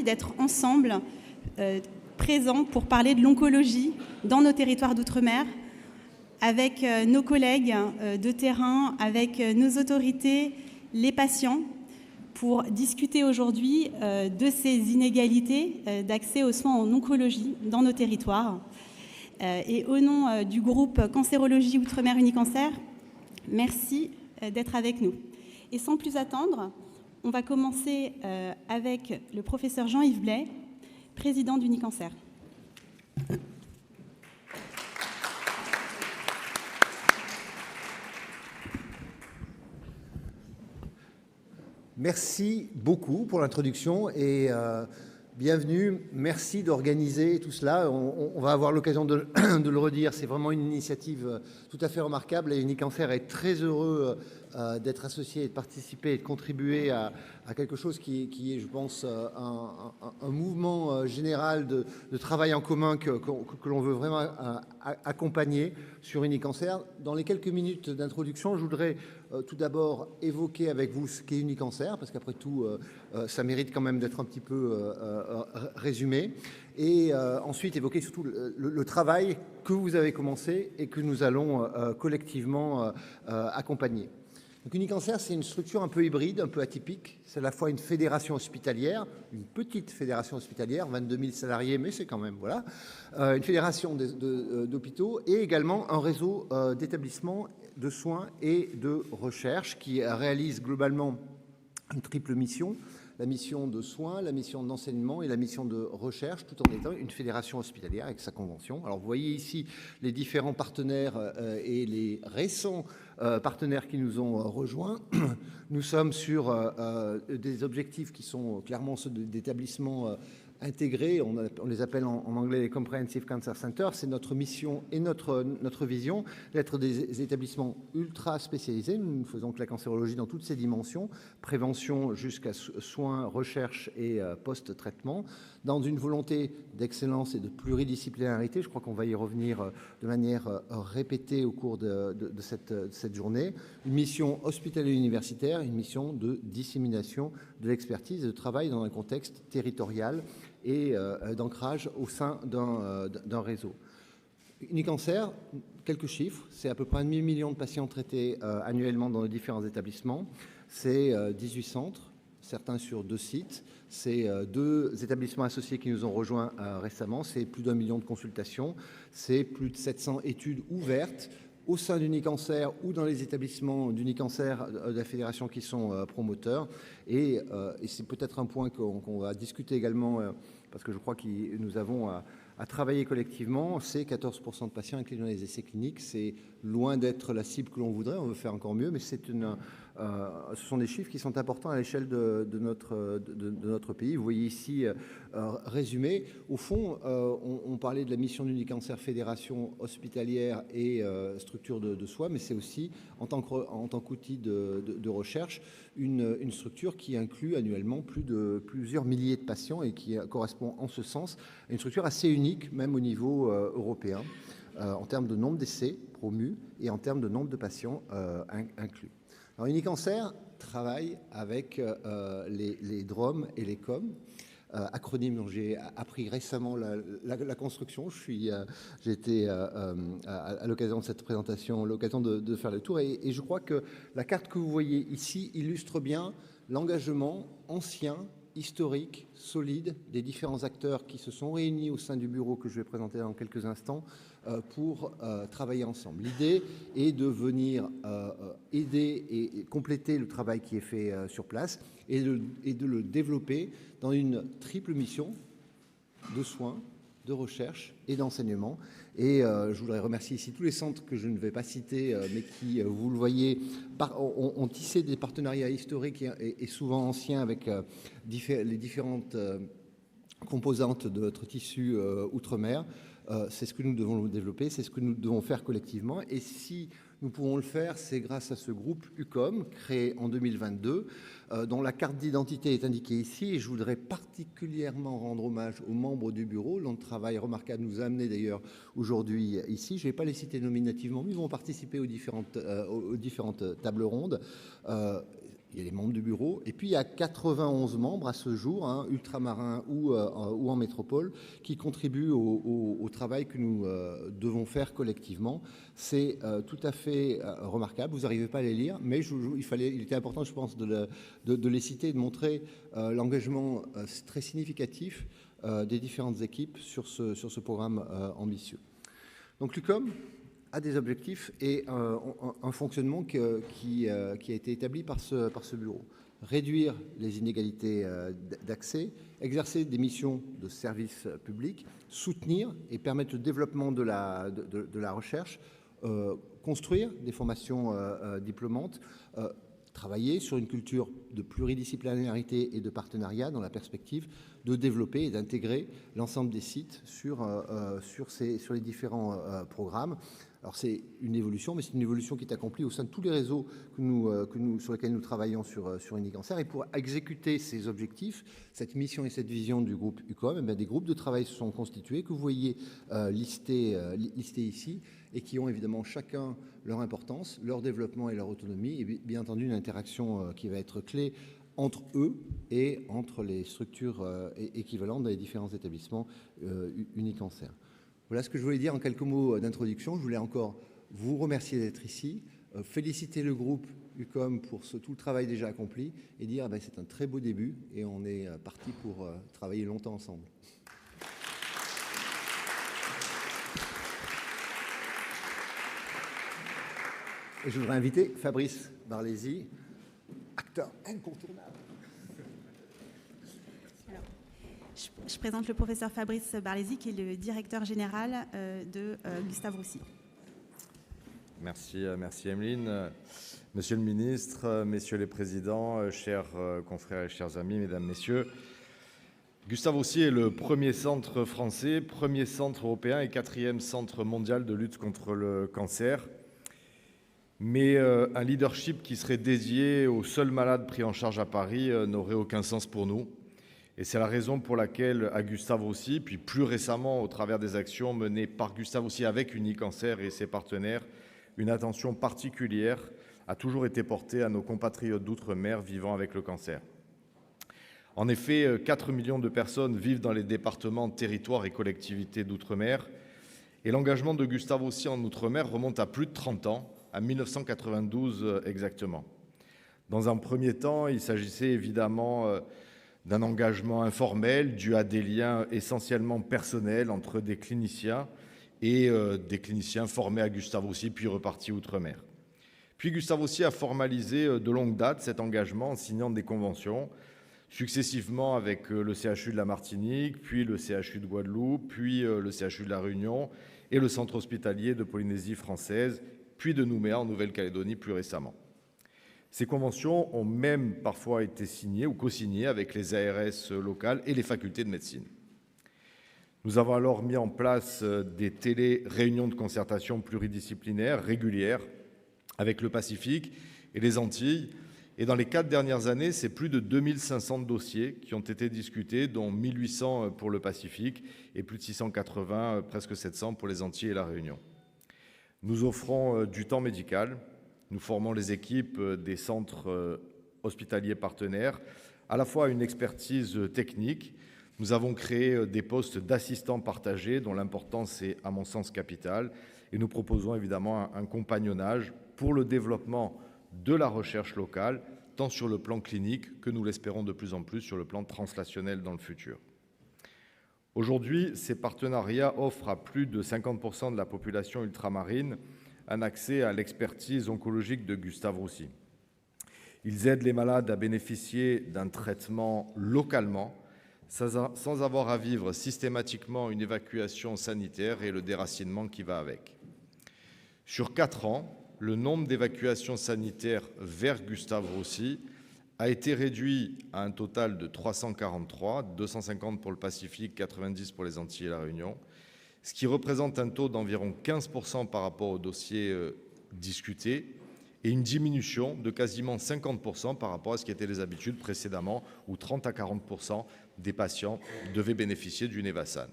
d'être ensemble, présents pour parler de l'oncologie dans nos territoires d'outre-mer, avec nos collègues de terrain, avec nos autorités, les patients, pour discuter aujourd'hui de ces inégalités d'accès aux soins en oncologie dans nos territoires. Et au nom du groupe Cancérologie Outre-mer Unicancer, merci d'être avec nous. Et sans plus attendre, on va commencer avec le professeur Jean-Yves Blais, président d'Unicancer. Merci beaucoup pour l'introduction et bienvenue. Merci d'organiser tout cela. On va avoir l'occasion de le redire. C'est vraiment une initiative tout à fait remarquable et Unicancer est très heureux d'être associé et de participer et de contribuer à quelque chose qui est, je pense, un mouvement général de travail en commun que l'on veut vraiment accompagner sur Unicancer. Dans les quelques minutes d'introduction, je voudrais tout d'abord évoquer avec vous ce qu'est Unicancer, parce qu'après tout, ça mérite quand même d'être un petit peu résumé. Et ensuite évoquer surtout le travail que vous avez commencé et que nous allons collectivement accompagner. Donc Unicancer, c'est une structure un peu hybride, un peu atypique. C'est à la fois une fédération hospitalière, une petite fédération hospitalière, 22 000 salariés, mais c'est quand même, voilà, une fédération d'hôpitaux et également un réseau d'établissements de soins et de recherche qui réalise globalement une triple mission. La mission de soins, la mission d'enseignement et la mission de recherche, tout en étant une fédération hospitalière avec sa convention. Alors vous voyez ici les différents partenaires et les récents partenaires qui nous ont rejoints. Nous sommes sur des objectifs qui sont clairement ceux d'établissements intégrés, on les appelle en anglais les Comprehensive Cancer Centers. C'est notre mission et notre vision d'être des établissements ultra spécialisés. Nous ne faisons que la cancérologie dans toutes ses dimensions, prévention jusqu'à soins, recherche et post-traitement, dans une volonté d'excellence et de pluridisciplinarité. Je crois qu'on va y revenir de manière répétée au cours de cette journée. Une mission hospitalière universitaire, une mission de dissémination de l'expertise et de travail dans un contexte territorial et d'ancrage au sein d'un réseau. Unicancer, quelques chiffres, c'est à peu près 1,5 million de patients traités annuellement dans les différents établissements, c'est 18 centres, certains sur 2 sites, c'est 2 établissements associés qui nous ont rejoints récemment, c'est plus d'1 million de consultations, c'est plus de 700 études ouvertes au sein d'Unicancer ou dans les établissements d'Unicancer de la fédération qui sont promoteurs. Et c'est peut-être un point qu'on va discuter également, parce que je crois que nous avons à travailler collectivement, c'est 14% de patients inclus dans les essais cliniques. C'est loin d'être la cible que l'on voudrait, on veut faire encore mieux, mais ce sont des chiffres qui sont importants à l'échelle de notre pays. Vous voyez ici résumé. Au fond, on parlait de la mission d'Unicancer Fédération hospitalière et structure de soins, mais c'est aussi, en tant qu'outil de recherche, une structure qui inclut annuellement plusieurs milliers de patients et qui correspond en ce sens à une structure assez unique, même au niveau européen, en termes de nombre d'essais promus et en termes de nombre de patients inclus. Alors Unicancer travaille avec les DROM et les COM, acronyme dont j'ai appris récemment la construction. J'ai été à l'occasion de cette présentation, l'occasion de faire le tour, et je crois que la carte que vous voyez ici illustre bien l'engagement ancien, historique, solide des différents acteurs qui se sont réunis au sein du bureau que je vais présenter dans quelques instants pour travailler ensemble. L'idée est de venir aider et compléter le travail qui est fait sur place et de le développer dans une triple mission de soins, de recherche et d'enseignement. Et je voudrais remercier ici tous les centres que je ne vais pas citer, mais qui, vous le voyez, ont tissé des partenariats historiques et souvent anciens avec les différentes composantes de notre tissu outre-mer. C'est ce que nous devons développer, c'est ce que nous devons faire collectivement. Et si nous pouvons le faire, c'est grâce à ce groupe UCOM, créé en 2022, dont la carte d'identité est indiquée ici. Et je voudrais particulièrement rendre hommage aux membres du bureau, dont le travail remarquable nous a amené d'ailleurs aujourd'hui ici. Je ne vais pas les citer nominativement, mais ils vont participer aux différentes tables rondes. il y a les membres du bureau, et puis il y a 91 membres à ce jour, hein, ultramarins ou en métropole, qui contribuent au travail que nous devons faire collectivement. C'est tout à fait remarquable, vous n'arrivez pas à les lire, mais il était important, je pense, de les citer et de montrer l'engagement très significatif des différentes équipes sur ce programme ambitieux. Donc l'UQOM a des objectifs et un fonctionnement qui a été établi par ce bureau. Réduire les inégalités d'accès, exercer des missions de service public, soutenir et permettre le développement de la recherche, construire des formations diplômantes, travailler sur une culture de pluridisciplinarité et de partenariat dans la perspective de développer et d'intégrer l'ensemble des sites sur les différents programmes. Alors c'est une évolution, mais c'est une évolution qui est accomplie au sein de tous les réseaux sur lesquels nous travaillons sur Unicancer. Et pour exécuter ces objectifs, cette mission et cette vision du groupe UQOM, des groupes de travail se sont constitués, que vous voyez listés ici, et qui ont évidemment chacun leur importance, leur développement et leur autonomie, et bien entendu une interaction qui va être clé entre eux et entre les structures équivalentes dans les différents établissements Unicancer. Voilà ce que je voulais dire en quelques mots d'introduction. Je voulais encore vous remercier d'être ici, féliciter le groupe UQOM pour tout le travail déjà accompli et dire c'est un très beau début et on est parti pour travailler longtemps ensemble. Et je voudrais inviter Fabrice Barlési, acteur incontournable. Je présente le professeur Fabrice Barlési, qui est le directeur général de Gustave Roussy. Merci Emeline. Monsieur le ministre, messieurs les présidents, chers confrères et chers amis, mesdames, messieurs, Gustave Roussy est le premier centre français, premier centre européen et 4e centre mondial de lutte contre le cancer. Mais un leadership qui serait dédié aux seuls malades pris en charge à Paris n'aurait aucun sens pour nous. Et c'est la raison pour laquelle, à Gustave Roussy, puis plus récemment au travers des actions menées par Gustave Roussy avec Unicancer et ses partenaires, une attention particulière a toujours été portée à nos compatriotes d'outre-mer vivant avec le cancer. En effet, 4 millions de personnes vivent dans les départements, territoires et collectivités d'outre-mer. Et l'engagement de Gustave Roussy en outre-mer remonte à plus de 30 ans, à 1992 exactement. Dans un premier temps, il s'agissait évidemment d'un engagement informel dû à des liens essentiellement personnels entre des cliniciens et des cliniciens formés à Gustave Roussy puis repartis outre-mer. Puis Gustave Roussy a formalisé de longue date cet engagement en signant des conventions successivement avec le CHU de la Martinique, puis le CHU de Guadeloupe, puis le CHU de la Réunion et le centre hospitalier de Polynésie française, puis de Nouméa en Nouvelle-Calédonie plus récemment. Ces conventions ont même parfois été signées ou co-signées avec les ARS locales et les facultés de médecine. Nous avons alors mis en place des télé-réunions de concertation pluridisciplinaires régulières avec le Pacifique et les Antilles. Et dans les 4 dernières années, c'est plus de 2500 dossiers qui ont été discutés, dont 1800 pour le Pacifique et plus de 680, presque 700 pour les Antilles et la Réunion. Nous offrons du temps médical. Nous formons les équipes des centres hospitaliers partenaires, à la fois une expertise technique. Nous avons créé des postes d'assistants partagés dont l'importance est, à mon sens, capitale. Et nous proposons évidemment un compagnonnage pour le développement de la recherche locale, tant sur le plan clinique que nous l'espérons de plus en plus sur le plan translationnel dans le futur. Aujourd'hui, ces partenariats offrent à plus de 50% de la population ultramarine un accès à l'expertise oncologique de Gustave Roussy. Ils aident les malades à bénéficier d'un traitement localement, sans avoir à vivre systématiquement une évacuation sanitaire et le déracinement qui va avec. Sur 4 ans, le nombre d'évacuations sanitaires vers Gustave Roussy a été réduit à un total de 343, 250 pour le Pacifique, 90 pour les Antilles et la Réunion, ce qui représente un taux d'environ 15% par rapport aux dossiers discutés et une diminution de quasiment 50% par rapport à ce qui étaient les habitudes précédemment, où 30 à 40% des patients devaient bénéficier du Nevasan.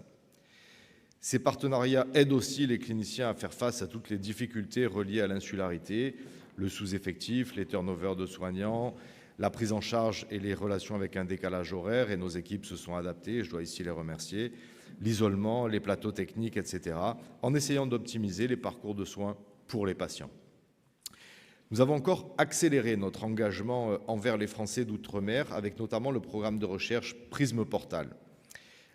Ces partenariats aident aussi les cliniciens à faire face à toutes les difficultés reliées à l'insularité, le sous-effectif, les turnovers de soignants, la prise en charge et les relations avec un décalage horaire, et nos équipes se sont adaptées, je dois ici les remercier, l'isolement, les plateaux techniques, etc., en essayant d'optimiser les parcours de soins pour les patients. Nous avons encore accéléré notre engagement envers les Français d'outre-mer, avec notamment le programme de recherche Prisme Portal.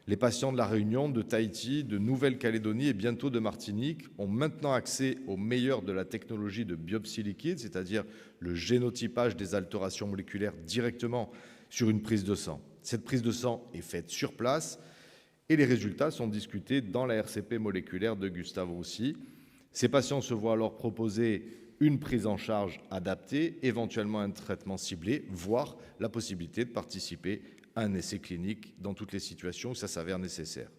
Les patients de La Réunion, de Tahiti, de Nouvelle-Calédonie et bientôt de Martinique ont maintenant accès au meilleur de la technologie de biopsie liquide, c'est-à-dire le génotypage des altérations moléculaires directement sur une prise de sang. Cette prise de sang est faite sur place et les résultats sont discutés dans la RCP moléculaire de Gustave Roussy. Ces patients se voient alors proposer une prise en charge adaptée, éventuellement un traitement ciblé, voire la possibilité de participer à un essai clinique dans toutes les situations où ça s'avère nécessaire.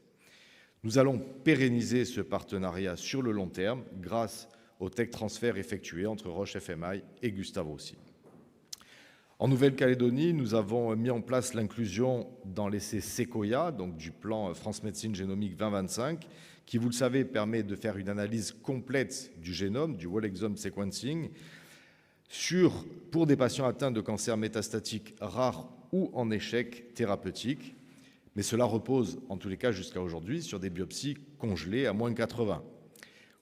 Nous allons pérenniser ce partenariat sur le long terme grâce au tech transfert effectué entre Roche FMI et Gustave Roussy. En Nouvelle-Calédonie, nous avons mis en place l'inclusion dans l'essai Sequoia, donc du plan France Médecine Génomique 2025, qui, vous le savez, permet de faire une analyse complète du génome, du whole exome sequencing, pour des patients atteints de cancer métastatique rare ou en échec thérapeutique. Mais cela repose, en tous les cas jusqu'à aujourd'hui, sur des biopsies congelées à moins 80.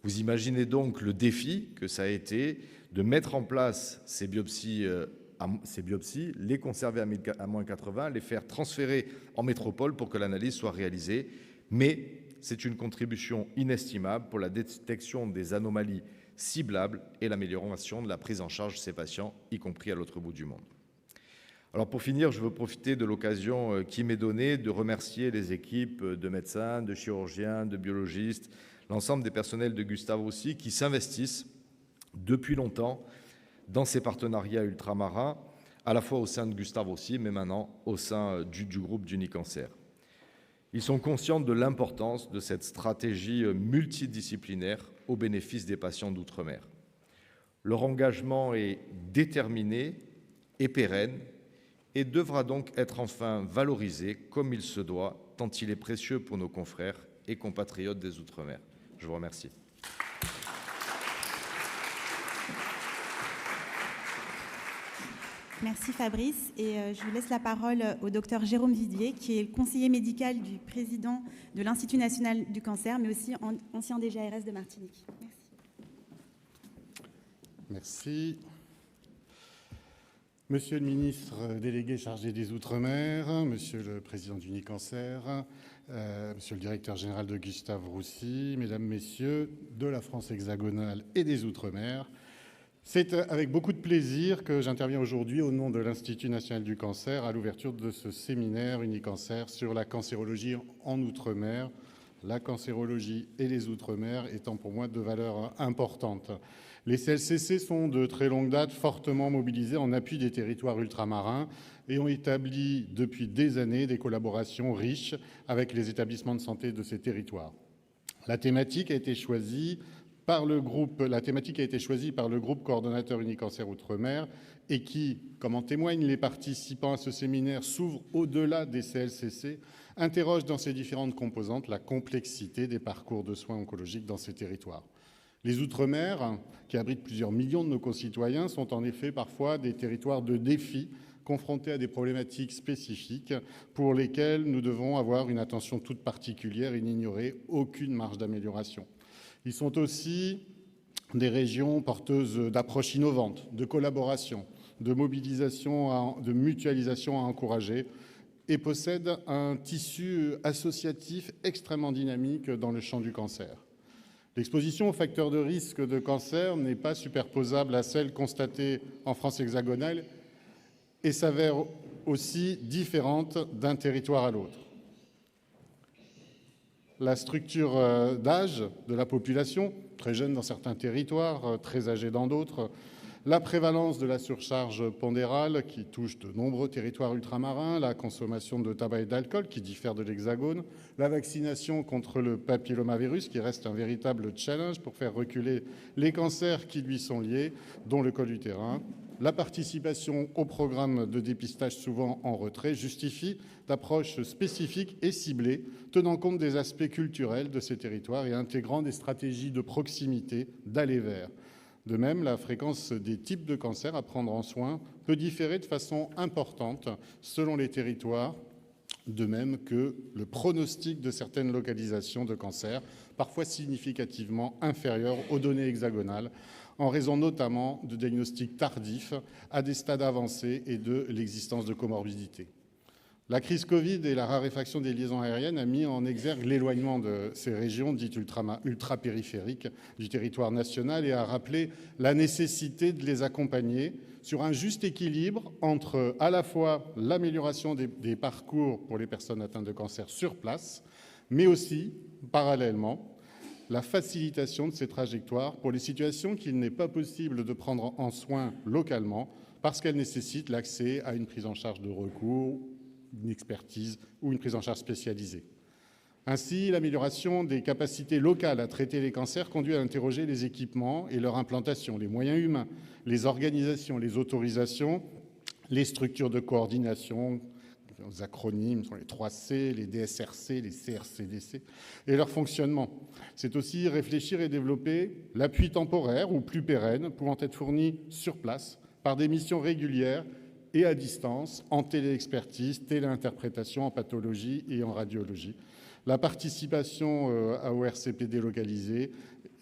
Vous imaginez donc le défi que ça a été de mettre en place ces biopsies, les conserver à moins 80, les faire transférer en métropole pour que l'analyse soit réalisée. Mais c'est une contribution inestimable pour la détection des anomalies ciblables et l'amélioration de la prise en charge de ces patients, y compris à l'autre bout du monde. Alors pour finir, je veux profiter de l'occasion qui m'est donnée de remercier les équipes de médecins, de chirurgiens, de biologistes, l'ensemble des personnels de Gustave Roussy qui s'investissent depuis longtemps dans ces partenariats ultramarins, à la fois au sein de Gustave Roussy, mais maintenant au sein du groupe d'Unicancer. Ils sont conscients de l'importance de cette stratégie multidisciplinaire au bénéfice des patients d'outre-mer. Leur engagement est déterminé et pérenne et devra donc être enfin valorisé comme il se doit, tant il est précieux pour nos confrères et compatriotes des Outre-mer. Je vous remercie. Merci Fabrice. Et je vous laisse la parole au docteur Jérôme Vidier, qui est le conseiller médical du président de l'Institut national du cancer, mais aussi ancien DGARS de Martinique. Merci. Monsieur le ministre délégué chargé des Outre-mer, monsieur le président d'Unicancer, monsieur le directeur général de Gustave Roussy, mesdames, messieurs de la France hexagonale et des Outre-mer, c'est avec beaucoup de plaisir que j'interviens aujourd'hui au nom de l'Institut national du cancer à l'ouverture de ce séminaire Unicancer sur la cancérologie en Outre-mer, la cancérologie et les Outre-mer étant pour moi de valeurs importantes. Les CLCC sont de très longue date fortement mobilisés en appui des territoires ultramarins et ont établi depuis des années des collaborations riches avec les établissements de santé de ces territoires. La thématique a été choisie par le groupe coordonnateur Unicancer Outre-mer et qui, comme en témoignent les participants à ce séminaire, s'ouvre au-delà des CLCC, interroge dans ses différentes composantes la complexité des parcours de soins oncologiques dans ces territoires. Les Outre-mer, qui abritent plusieurs millions de nos concitoyens, sont en effet parfois des territoires de défis, confrontés à des problématiques spécifiques pour lesquelles nous devons avoir une attention toute particulière et n'ignorer aucune marge d'amélioration. Ils sont aussi des régions porteuses d'approches innovantes, de collaboration, de mobilisation, de mutualisation à encourager et possèdent un tissu associatif extrêmement dynamique dans le champ du cancer. L'exposition aux facteurs de risque de cancer n'est pas superposable à celle constatée en France hexagonale et s'avère aussi différente d'un territoire à l'autre. La structure d'âge de la population, très jeune dans certains territoires, très âgée dans d'autres, la prévalence de la surcharge pondérale qui touche de nombreux territoires ultramarins, la consommation de tabac et d'alcool qui diffère de l'Hexagone, la vaccination contre le papillomavirus qui reste un véritable challenge pour faire reculer les cancers qui lui sont liés, dont le col utérin, la participation au programme de dépistage souvent en retrait justifie d'approches spécifiques et ciblées tenant compte des aspects culturels de ces territoires et intégrant des stratégies de proximité, d'aller vers. De même, la fréquence des types de cancers à prendre en soin peut différer de façon importante selon les territoires, de même que le pronostic de certaines localisations de cancer, parfois significativement inférieur aux données hexagonales, en raison notamment de diagnostics tardifs à des stades avancés et de l'existence de comorbidités. La crise Covid et la raréfaction des liaisons aériennes a mis en exergue l'éloignement de ces régions dites ultra-périphériques du territoire national et a rappelé la nécessité de les accompagner sur un juste équilibre entre à la fois l'amélioration des parcours pour les personnes atteintes de cancer sur place, mais aussi, parallèlement, la facilitation de ces trajectoires pour les situations qu'il n'est pas possible de prendre en soin localement parce qu'elles nécessitent l'accès à une prise en charge de recours, une expertise ou une prise en charge spécialisée. Ainsi, l'amélioration des capacités locales à traiter les cancers conduit à interroger les équipements et leur implantation, les moyens humains, les organisations, les autorisations, les structures de coordination, les acronymes sont les 3C, les DSRC, les CRCDC, et leur fonctionnement. C'est aussi réfléchir et développer l'appui temporaire ou plus pérenne pouvant être fourni sur place par des missions régulières et à distance, en téléexpertise, téléinterprétation, en pathologie et en radiologie, la participation au RCPD localisé,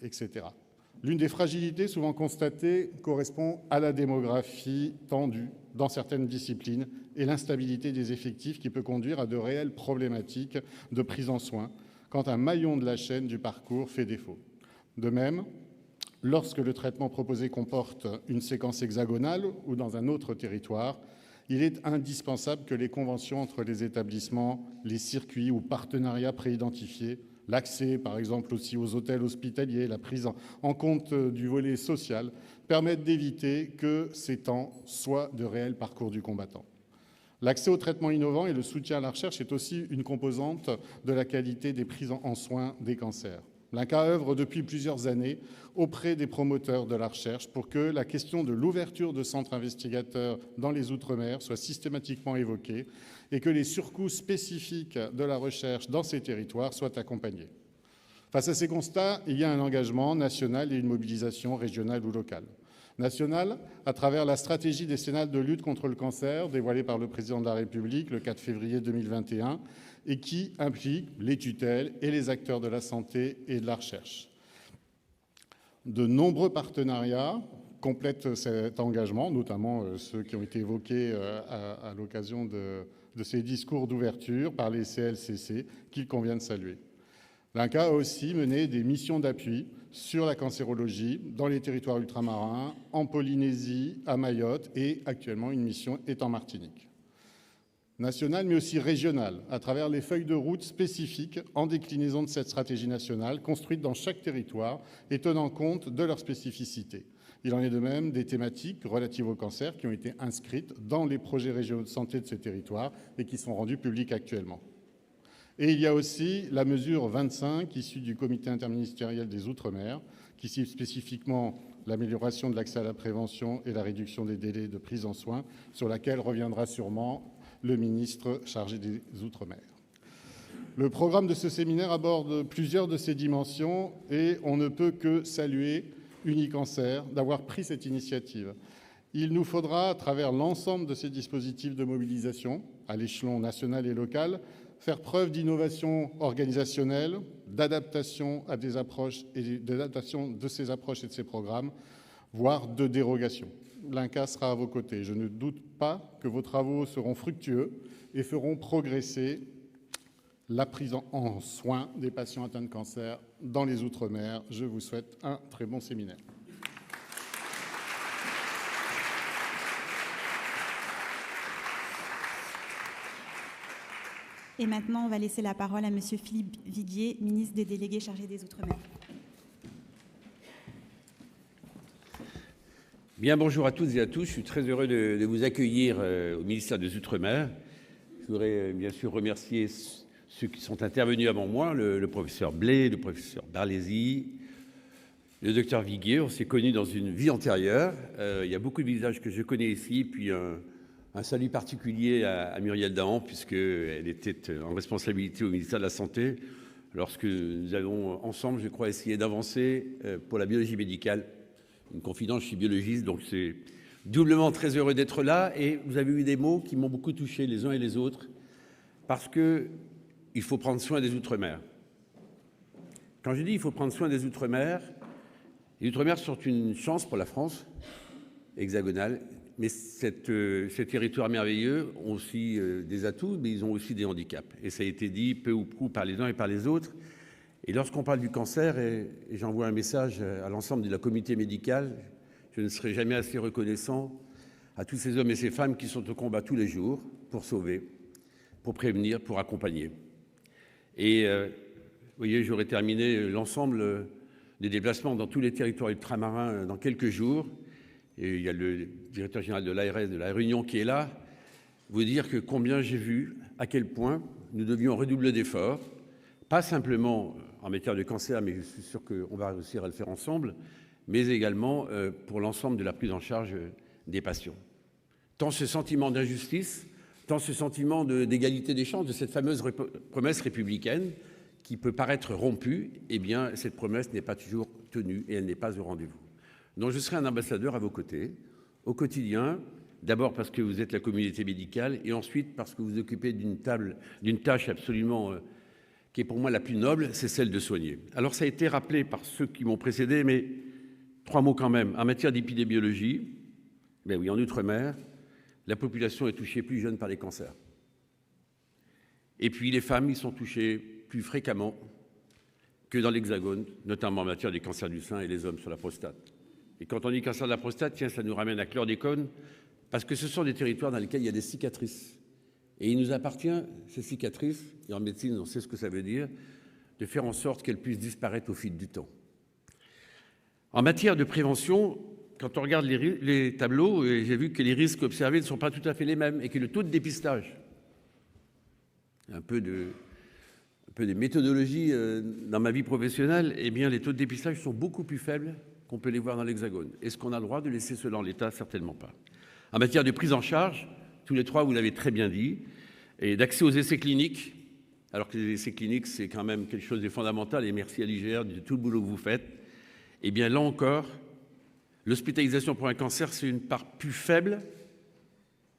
etc. L'une des fragilités souvent constatées correspond à la démographie tendue dans certaines disciplines et l'instabilité des effectifs qui peut conduire à de réelles problématiques de prise en soin quand un maillon de la chaîne du parcours fait défaut. De même, lorsque le traitement proposé comporte une séquence hexagonale ou dans un autre territoire, il est indispensable que les conventions entre les établissements, les circuits ou partenariats préidentifiés, l'accès par exemple aussi aux hôtels hospitaliers, la prise en compte du volet social, permettent d'éviter que ces temps soient de réels parcours du combattant. L'accès aux traitements innovants et le soutien à la recherche est aussi une composante de la qualité des prises en soin des cancers. L'INCa œuvre depuis plusieurs années auprès des promoteurs de la recherche pour que la question de l'ouverture de centres investigateurs dans les Outre-mer soit systématiquement évoquée et que les surcoûts spécifiques de la recherche dans ces territoires soient accompagnés. Face à ces constats, il y a un engagement national et une mobilisation régionale ou locale. Nationale, à travers la stratégie décennale de lutte contre le cancer dévoilée par le Président de la République le 4 février 2021 et qui implique les tutelles et les acteurs de la santé et de la recherche. De nombreux partenariats complètent cet engagement, notamment ceux qui ont été évoqués à l'occasion de ces discours d'ouverture par les CLCC, qu'il convient de saluer. L'INCa a aussi mené des missions d'appui sur la cancérologie dans les territoires ultramarins, en Polynésie, à Mayotte et actuellement une mission est en Martinique. Nationale mais aussi régionale, à travers les feuilles de route spécifiques en déclinaison de cette stratégie nationale construite dans chaque territoire et tenant compte de leurs spécificités. Il en est de même des thématiques relatives au cancer qui ont été inscrites dans les projets régionaux de santé de ces territoires et qui sont rendus publics actuellement. Et il y a aussi la mesure 25 issue du comité interministériel des Outre-mer qui cible spécifiquement l'amélioration de l'accès à la prévention et la réduction des délais de prise en soins, sur laquelle reviendra sûrement le ministre chargé des Outre-mer. Le programme de ce séminaire aborde plusieurs de ces dimensions et on ne peut que saluer Unicancer d'avoir pris cette initiative. Il nous faudra, à travers l'ensemble de ces dispositifs de mobilisation, à l'échelon national et local, faire preuve d'innovation organisationnelle, d'adaptation à des approches et d'adaptation de ces approches et de ces programmes, voire de dérogation. L'INCa sera à vos côtés. Je ne doute pas que vos travaux seront fructueux et feront progresser la prise en soin des patients atteints de cancer dans les Outre-mer. Je vous souhaite un très bon séminaire. Et maintenant, on va laisser la parole à Monsieur Philippe Viguier, ministre des Délégués chargé des Outre-mer. Bien, bonjour à toutes et à tous. Je suis très heureux de vous accueillir au ministère des Outre-mer. Je voudrais bien sûr remercier ceux qui sont intervenus avant moi, le professeur Blay, le professeur Barlési, le docteur Viguier. On s'est connus dans une vie antérieure. Il y a beaucoup de visages que je connais ici, puis un salut particulier à Muriel Dahan, puisqu'elle était en responsabilité au ministère de la Santé, lorsque nous avons ensemble, je crois, essayé d'avancer pour la biologie médicale une confidence, je suis biologiste, donc c'est doublement très heureux d'être là. Et vous avez eu des mots qui m'ont beaucoup touché les uns et les autres, parce qu'il faut prendre soin des Outre-mer. Quand je dis il faut prendre soin des Outre-mer, les Outre-mer sont une chance pour la France hexagonale, mais ces territoires merveilleux ont aussi des atouts, mais ils ont aussi des handicaps. Et ça a été dit peu ou prou par les uns et par les autres. Et lorsqu'on parle du cancer, et j'envoie un message à l'ensemble de la communauté médicale, je ne serai jamais assez reconnaissant à tous ces hommes et ces femmes qui sont au combat tous les jours pour sauver, pour prévenir, pour accompagner. Et vous voyez, j'aurai terminé l'ensemble des déplacements dans tous les territoires ultramarins dans quelques jours. Et il y a le directeur général de l'ARS de La Réunion qui est là. Vous dire que combien j'ai vu, à quel point nous devions redoubler d'efforts, pas simplement en matière de cancer, mais je suis sûr qu'on va réussir à le faire ensemble, mais également pour l'ensemble de la prise en charge des patients. Tant ce sentiment d'injustice, tant ce sentiment d'égalité des chances, de cette fameuse promesse républicaine qui peut paraître rompue, eh bien, cette promesse n'est pas toujours tenue et elle n'est pas au rendez-vous. Donc, je serai un ambassadeur à vos côtés, au quotidien, d'abord parce que vous êtes la communauté médicale et ensuite parce que vous vous occupez d'une tâche absolument qui est pour moi la plus noble, c'est celle de soigner. Alors, ça a été rappelé par ceux qui m'ont précédé, mais 3 mots quand même. En matière d'épidémiologie, ben oui, en Outre-mer, la population est touchée plus jeune par les cancers. Et puis, les femmes, ils sont touchées plus fréquemment que dans l'Hexagone, notamment en matière des cancers du sein et les hommes sur la prostate. Et quand on dit cancer de la prostate, tiens, ça nous ramène à chlordécone, parce que ce sont des territoires dans lesquels il y a des cicatrices. Et il nous appartient, ces cicatrices, et en médecine on sait ce que ça veut dire, de faire en sorte qu'elles puissent disparaître au fil du temps. En matière de prévention, quand on regarde les tableaux, j'ai vu que les risques observés ne sont pas tout à fait les mêmes et que le taux de dépistage, un peu de méthodologie dans ma vie professionnelle, eh bien les taux de dépistage sont beaucoup plus faibles qu'on peut les voir dans l'Hexagone. Est-ce qu'on a le droit de laisser cela en l'état? Certainement pas. En matière de prise en charge, tous les trois, vous l'avez très bien dit, et d'accès aux essais cliniques, alors que les essais cliniques, c'est quand même quelque chose de fondamental, et merci à l'IGR de tout le boulot que vous faites, eh bien là encore, l'hospitalisation pour un cancer, c'est une part plus faible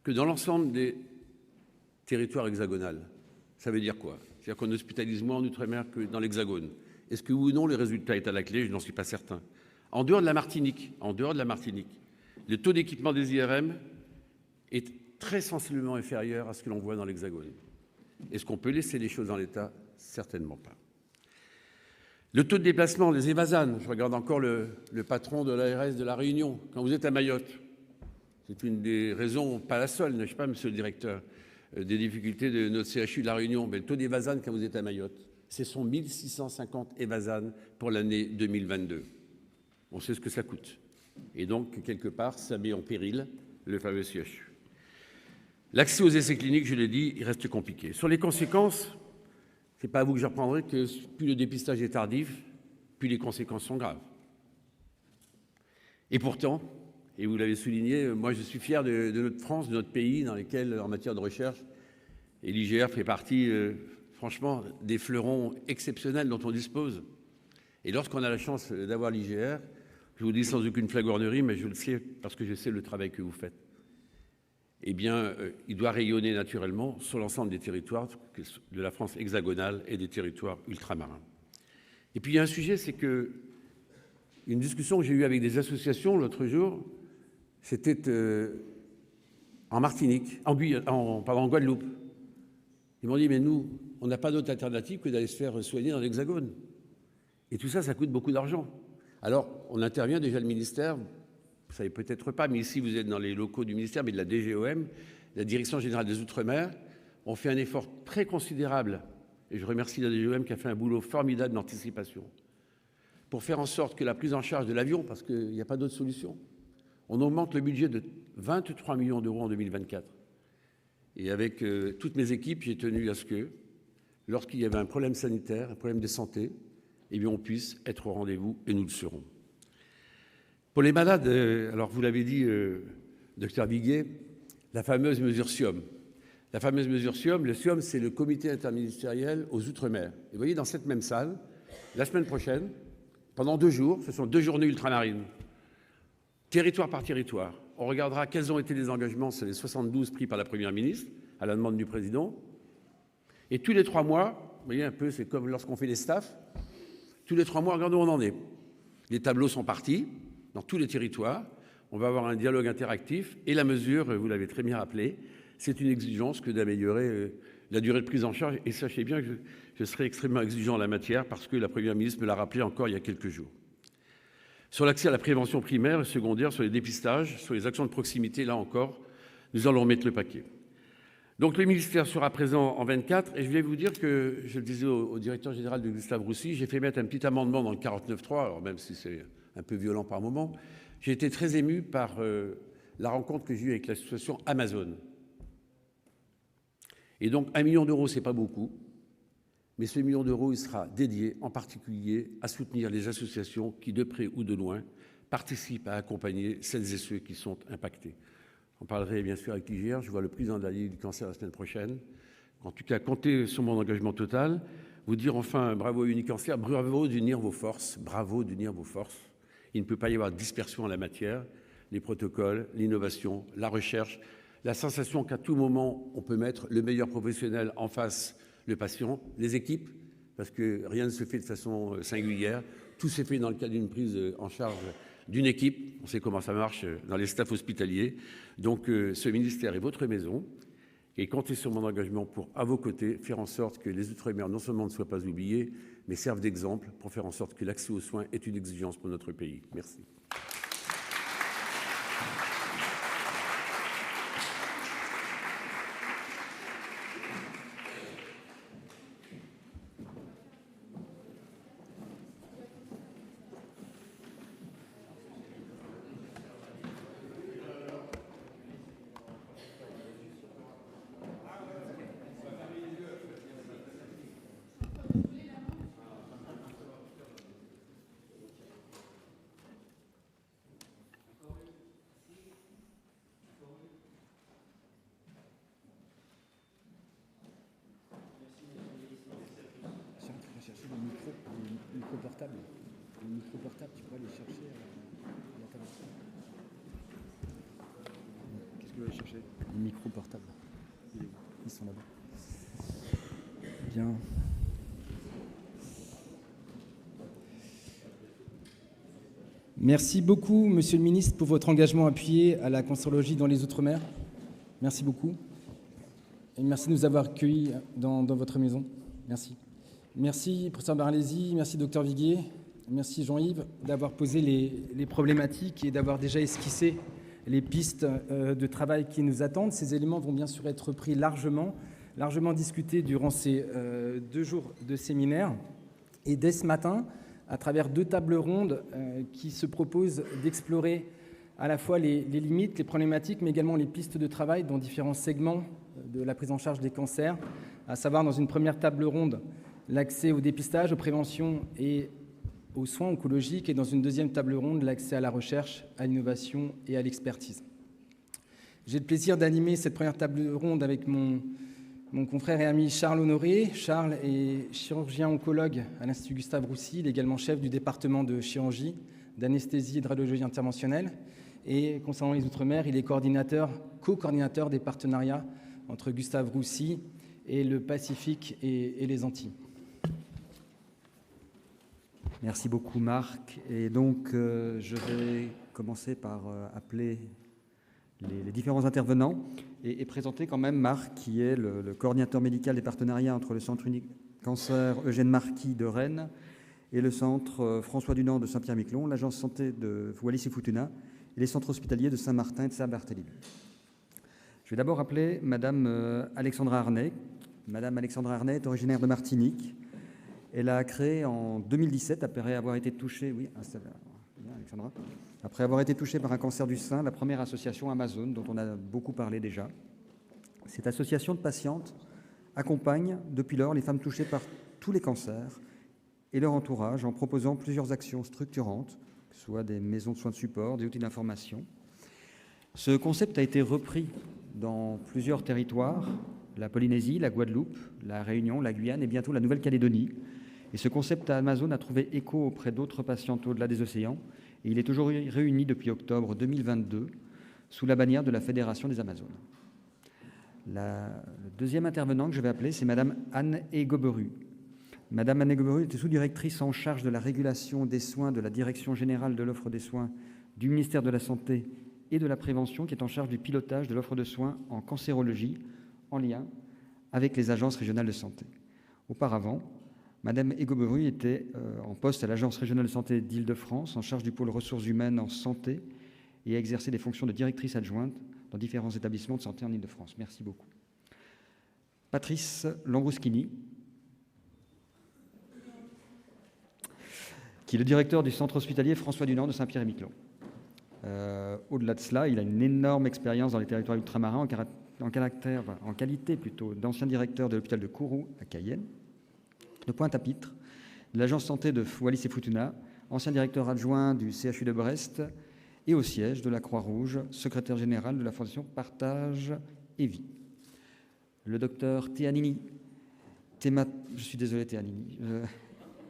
que dans l'ensemble des territoires hexagonaux. Ça veut dire quoi? C'est-à-dire qu'on hospitalise moins en Outre-mer que dans l'Hexagone. Est-ce que oui ou non le résultat est à la clé? Je n'en suis pas certain. En dehors de la Martinique, le taux d'équipement des IRM est très sensiblement inférieur à ce que l'on voit dans l'Hexagone. Est-ce qu'on peut laisser les choses en l'état? Certainement pas. Le taux de déplacement, les évasanes, je regarde encore le patron de l'ARS de La Réunion. Quand vous êtes à Mayotte, c'est une des raisons, pas la seule, n'est-ce pas, monsieur le directeur, des difficultés de notre CHU de La Réunion. Mais le taux d'évasane quand vous êtes à Mayotte, ce sont 1650 évasanes pour l'année 2022. On sait ce que ça coûte. Et donc, quelque part, ça met en péril le fameux CHU. L'accès aux essais cliniques, je l'ai dit, il reste compliqué. Sur les conséquences, ce n'est pas à vous que je reprendrai que plus le dépistage est tardif, plus les conséquences sont graves. Et pourtant, et vous l'avez souligné, moi je suis fier de notre France, de notre pays, dans lequel, en matière de recherche, et l'IGR fait partie, franchement, des fleurons exceptionnels dont on dispose. Et lorsqu'on a la chance d'avoir l'IGR, je vous dis sans aucune flagornerie, mais je le sais parce que je sais le travail que vous faites, eh bien, il doit rayonner naturellement sur l'ensemble des territoires de la France hexagonale et des territoires ultramarins. Et puis, il y a un sujet, c'est que une discussion que j'ai eue avec des associations l'autre jour, c'était en Martinique, en Guadeloupe. Ils m'ont dit, mais nous, on n'a pas d'autre alternative que d'aller se faire soigner dans l'Hexagone. Et tout ça, ça coûte beaucoup d'argent. Alors, on intervient déjà le ministère, vous ne savez peut-être pas, mais ici, vous êtes dans les locaux du ministère, mais de la DGOM, la Direction Générale des Outre-mer. On fait un effort très considérable, et je remercie la DGOM qui a fait un boulot formidable d'anticipation, pour faire en sorte que la prise en charge de l'avion, parce qu'il n'y a pas d'autre solution, on augmente le budget de 23 millions d'euros en 2024. Et avec toutes mes équipes, j'ai tenu à ce que, lorsqu'il y avait un problème sanitaire, un problème de santé, eh bien, on puisse être au rendez-vous, et nous le serons. Pour les malades, alors vous l'avez dit, docteur Viguier, la fameuse mesure SIOM. La fameuse mesure SIOM, le SIOM, c'est le comité interministériel aux Outre-mer. Et vous voyez, dans cette même salle, la semaine prochaine, pendant 2 jours, ce sont 2 journées ultramarines. territoire par territoire. On regardera quels ont été les engagements sur les 72 pris par la Première ministre, à la demande du Président. Et tous les 3 mois, vous voyez un peu, c'est comme lorsqu'on fait les staffs, tous les 3 mois, regardons où on en est. Les tableaux sont partis dans tous les territoires. On va avoir un dialogue interactif. Et la mesure, vous l'avez très bien rappelé, c'est une exigence que d'améliorer la durée de prise en charge. Et sachez bien que je serai extrêmement exigeant en la matière parce que la Première ministre me l'a rappelé encore il y a quelques jours. Sur l'accès à la prévention primaire et secondaire, sur les dépistages, sur les actions de proximité, là encore, nous allons mettre le paquet. Donc le ministère sera présent en 24 et je vais vous dire que, je le disais au directeur général de Gustave Roussy, j'ai fait mettre un petit amendement dans le 49.3, alors même si c'est un peu violent par moment, j'ai été très ému par la rencontre que j'ai eue avec l'association Amazon. Et donc 1 million d'euros, ce n'est pas beaucoup, mais ce million d'euros, il sera dédié en particulier à soutenir les associations qui, de près ou de loin, participent à accompagner celles et ceux qui sont impactés. On parlerait bien sûr avec l'IGR, je vois le président de la Ligue du cancer la semaine prochaine. En tout cas, comptez sur mon engagement total. Vous dire enfin bravo à Unicancer, bravo d'unir vos forces, bravo d'unir vos forces. Il ne peut pas y avoir de dispersion en la matière. Les protocoles, l'innovation, la recherche, la sensation qu'à tout moment, on peut mettre le meilleur professionnel en face, le patient, les équipes, parce que rien ne se fait de façon singulière. Tout s'est fait dans le cadre d'une prise en charge d'une équipe. On sait comment ça marche dans les staffs hospitaliers. Donc, ce ministère est votre maison. Et comptez sur mon engagement pour, à vos côtés, faire en sorte que les Outre-mer non seulement ne soient pas oubliés, mais servent d'exemple pour faire en sorte que l'accès aux soins est une exigence pour notre pays. Merci. Le micro portable, tu pourrais aller chercher à la table. Qu'est-ce que vous allez chercher? Les micros portables. Ils sont là-bas. Bien. Merci beaucoup, Monsieur le Ministre, pour votre engagement appuyé à la cancérologie dans les Outre-mer. Merci beaucoup. Et merci de nous avoir accueillis dans votre maison. Merci. Merci, professeur Barlési, merci, docteur Viguier, merci, Jean-Yves, d'avoir posé les problématiques et d'avoir déjà esquissé les pistes de travail qui nous attendent. Ces éléments vont bien sûr être pris largement discutés durant ces 2 jours de séminaire. Et dès ce matin, à travers 2 tables rondes qui se proposent d'explorer à la fois les limites, les problématiques, mais également les pistes de travail dans différents segments de la prise en charge des cancers, à savoir dans une première table ronde, l'accès au dépistage, aux préventions et aux soins oncologiques, et dans une deuxième table ronde, l'accès à la recherche, à l'innovation et à l'expertise. J'ai le plaisir d'animer cette première table ronde avec mon confrère et ami Charles Honoré. Charles est chirurgien oncologue à l'Institut Gustave Roussy, il est également chef du département de chirurgie, d'anesthésie et de radiologie interventionnelle. Et concernant les Outre-mer, il est co-coordinateur des partenariats entre Gustave Roussy et le Pacifique et les Antilles. Merci beaucoup, Marc. Et donc, je vais commencer par appeler les différents intervenants et présenter quand même Marc, qui est le coordinateur médical des partenariats entre le Centre unique cancer Eugène Marquis de Rennes et le Centre François Dunant de Saint-Pierre-Miquelon, l'Agence santé de Wallis et Futuna et les centres hospitaliers de Saint-Martin et de Saint-Barthélemy. Je vais d'abord appeler Madame Alexandra Arnay. Madame Alexandra Arnay est originaire de Martinique. Elle a créé en 2017, après avoir été touchée, après avoir été touchée par un cancer du sein, la première association Amazon, dont on a beaucoup parlé déjà. Cette association de patientes accompagne depuis lors les femmes touchées par tous les cancers et leur entourage en proposant plusieurs actions structurantes, que ce soit des maisons de soins de support, des outils d'information. Ce concept a été repris dans plusieurs territoires, la Polynésie, la Guadeloupe, la Réunion, la Guyane et bientôt la Nouvelle-Calédonie. Et ce concept Amazon a trouvé écho auprès d'autres patientes au-delà des océans. Et il est aujourd'hui réuni depuis octobre 2022 sous la bannière de la Fédération des Amazones. Le deuxième intervenant que je vais appeler, c'est Madame Anne Egoberu. Madame Anne Egoberu était sous-directrice en charge de la régulation des soins de la Direction générale de l'offre des soins du ministère de la Santé et de la Prévention, qui est en charge du pilotage de l'offre de soins en cancérologie, en lien avec les agences régionales de santé. Auparavant, Madame Egoberu était en poste à l'Agence régionale de santé d'Île-de-France, en charge du pôle ressources humaines en santé, et a exercé des fonctions de directrice adjointe dans différents établissements de santé en Île-de-France. Merci beaucoup. Patrice Lambruschini, qui est le directeur du centre hospitalier François Dunant de Saint-Pierre-et-Miquelon. Au-delà de cela, il a une énorme expérience dans les territoires ultramarins en qualité d'ancien directeur de l'hôpital de Kourou à Cayenne, de Pointe-à-Pitre, de l'agence santé de Wallis et Futuna, ancien directeur adjoint du CHU de Brest et au siège de la Croix-Rouge, secrétaire général de la fondation Partage et Vie. Le docteur Teanini, je suis désolé Teanini,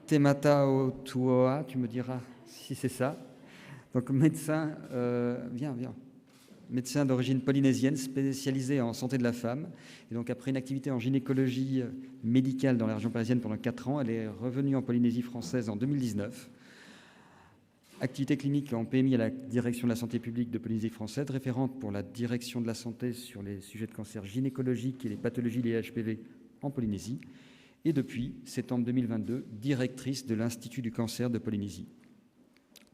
Temata Otuoa, tu me diras si c'est ça. Donc médecin, médecin d'origine polynésienne, spécialisé en santé de la femme. Et donc après une activité en gynécologie médicale dans la région parisienne pendant 4 ans, elle est revenue en Polynésie française en 2019. Activité clinique en PMI à la direction de la santé publique de Polynésie française, référente pour la direction de la santé sur les sujets de cancer gynécologique et les pathologies liées à HPV en Polynésie. Et depuis septembre 2022, directrice de l'Institut du cancer de Polynésie.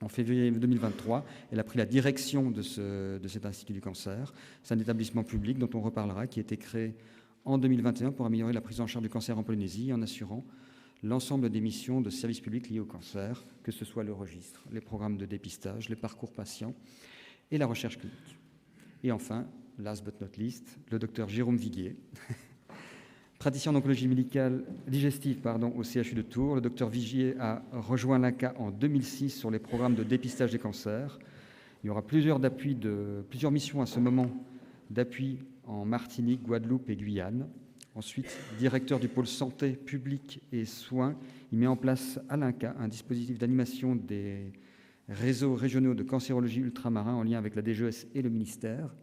En février 2023, elle a pris la direction de cet Institut du cancer. C'est un établissement public dont on reparlera, qui a été créé en 2021 pour améliorer la prise en charge du cancer en Polynésie en assurant l'ensemble des missions de services publics liés au cancer, que ce soit le registre, les programmes de dépistage, les parcours patients et la recherche clinique. Et enfin, last but not least, le docteur Jérôme Viguier, praticien en oncologie médicale digestive au CHU de Tours. Le docteur Viguier a rejoint l'INCa en 2006 sur les programmes de dépistage des cancers. Il y aura plusieurs missions à ce moment d'appui en Martinique, Guadeloupe et Guyane. Ensuite, directeur du pôle santé publique et soins, il met en place à l'INCa un dispositif d'animation des réseaux régionaux de cancérologie ultramarins en lien avec la DGES et le ministère.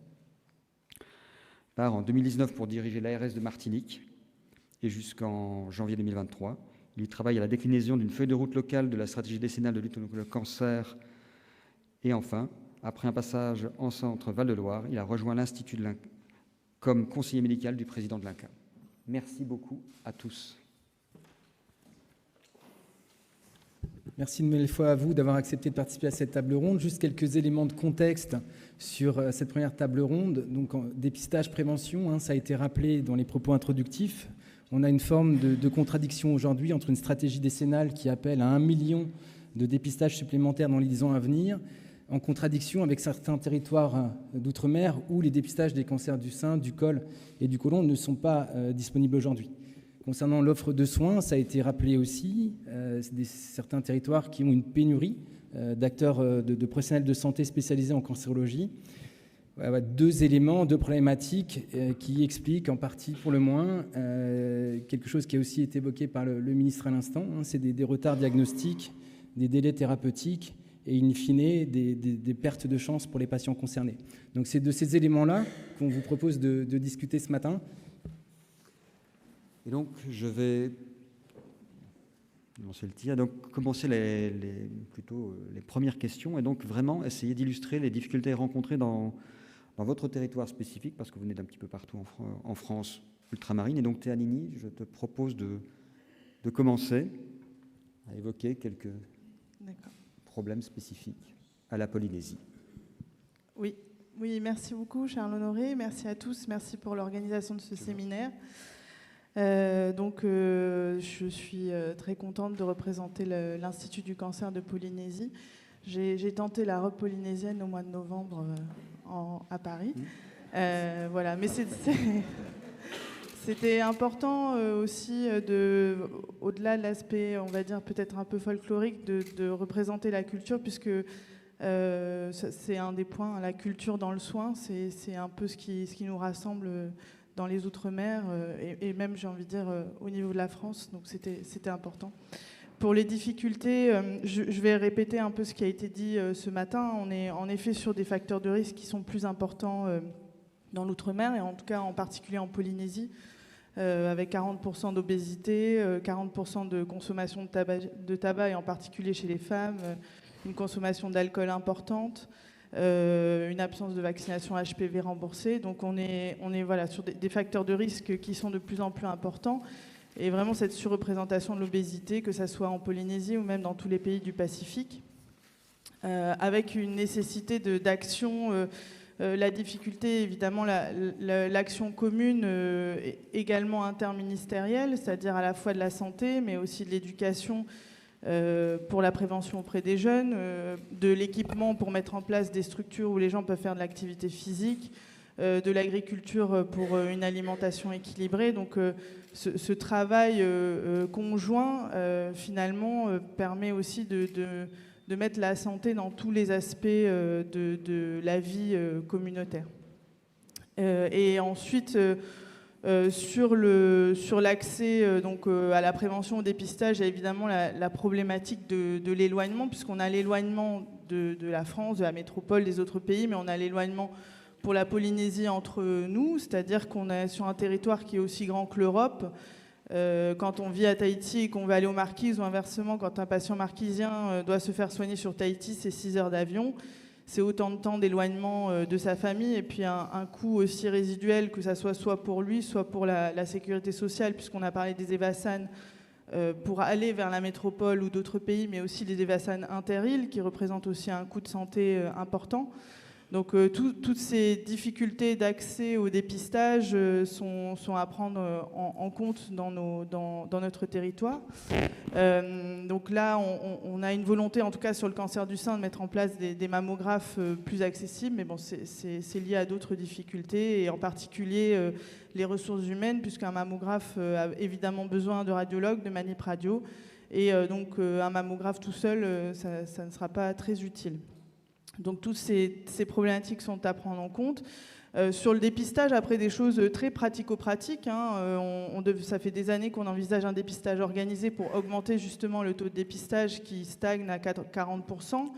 Il part en 2019 pour diriger l'ARS de Martinique et jusqu'en janvier 2023. Il travaille à la déclinaison d'une feuille de route locale de la stratégie décennale de lutte contre le cancer. Et enfin, après un passage en centre Val-de-Loire, il a rejoint l'Institut de l'INCa comme conseiller médical du président de l'INCa. Merci beaucoup à tous. Merci une nouvelle fois à vous d'avoir accepté de participer à cette table ronde. Juste quelques éléments de contexte sur cette première table ronde. Donc, dépistage, prévention, ça a été rappelé dans les propos introductifs. On a une forme de contradiction aujourd'hui entre une stratégie décennale qui appelle à 1 million de dépistages supplémentaires dans les 10 ans à venir, en contradiction avec certains territoires d'outre-mer où les dépistages des cancers du sein, du col et du côlon ne sont pas disponibles aujourd'hui. Concernant l'offre de soins, ça a été rappelé aussi, certains territoires qui ont une pénurie d'acteurs, de professionnels de santé spécialisés en cancérologie. Deux éléments, deux problématiques qui expliquent en partie, pour le moins, quelque chose qui a aussi été évoqué par le ministre à l'instant, c'est des retards diagnostiques, des délais thérapeutiques et in fine des pertes de chance pour les patients concernés. Donc c'est de ces éléments-là qu'on vous propose de discuter ce matin. Et donc je vais lancer le tir, donc commencer les premières questions et donc vraiment essayer d'illustrer les difficultés rencontrées dans votre territoire spécifique, parce que vous venez d'un petit peu partout en France ultramarine. Et donc Teanini, je te propose de commencer à évoquer quelques problèmes spécifiques à la Polynésie. Oui, merci beaucoup Charles Honoré, merci à tous, merci pour l'organisation de ce séminaire. Je suis très contente de représenter l'Institut du cancer de Polynésie. J'ai tenté la robe polynésienne au mois de novembre à Paris. Voilà, mais c'était important aussi, au-delà de l'aspect, on va dire, peut-être un peu folklorique, de représenter la culture, puisque c'est un des points, la culture dans le soin, c'est un peu ce qui nous rassemble dans les Outre-mer et même, j'ai envie de dire, au niveau de la France. Donc c'était important. Pour les difficultés, je vais répéter un peu ce qui a été dit ce matin. On est en effet sur des facteurs de risque qui sont plus importants dans l'outre-mer, et en tout cas en particulier en Polynésie, avec 40% d'obésité, 40% de consommation de tabac, et en particulier chez les femmes, une consommation d'alcool importante, une absence de vaccination HPV remboursée. Donc on est voilà, sur des facteurs de risque qui sont de plus en plus importants. Et vraiment cette surreprésentation de l'obésité, que ce soit en Polynésie ou même dans tous les pays du Pacifique, avec une nécessité d'action, la difficulté, évidemment, l'action commune, également interministérielle, c'est-à-dire à la fois de la santé, mais aussi de l'éducation pour la prévention auprès des jeunes, de l'équipement pour mettre en place des structures où les gens peuvent faire de l'activité physique, de l'agriculture pour une alimentation équilibrée. Donc ce travail conjoint, finalement, permet aussi de mettre la santé dans tous les aspects de la vie communautaire. Et ensuite, sur l'accès donc à la prévention, au dépistage, il y a évidemment la problématique de l'éloignement, puisqu'on a l'éloignement de la France, de la métropole, des autres pays, mais on a l'éloignement pour la Polynésie entre nous, c'est-à-dire qu'on est sur un territoire qui est aussi grand que l'Europe. Quand on vit à Tahiti et qu'on va aller aux Marquises, ou inversement, quand un patient marquisien doit se faire soigner sur Tahiti, c'est 6 heures d'avion. C'est autant de temps d'éloignement de sa famille, et puis un coût aussi résiduel, que ça soit pour lui, soit pour la sécurité sociale, puisqu'on a parlé des Evassan pour aller vers la métropole ou d'autres pays, mais aussi des Evassan inter-îles, qui représentent aussi un coût de santé important. Donc toutes ces difficultés d'accès au dépistage sont à prendre en compte dans notre territoire. Donc là, on a une volonté, en tout cas sur le cancer du sein, de mettre en place des mammographes plus accessibles, mais bon, c'est lié à d'autres difficultés, et en particulier les ressources humaines, puisqu'un mammographe a évidemment besoin de radiologues, de manip radio, et donc un mammographe tout seul, ça ne sera pas très utile. Donc toutes ces problématiques sont à prendre en compte. Sur le dépistage, après, des choses très pratico-pratiques, ça fait des années qu'on envisage un dépistage organisé pour augmenter justement le taux de dépistage qui stagne à 40%.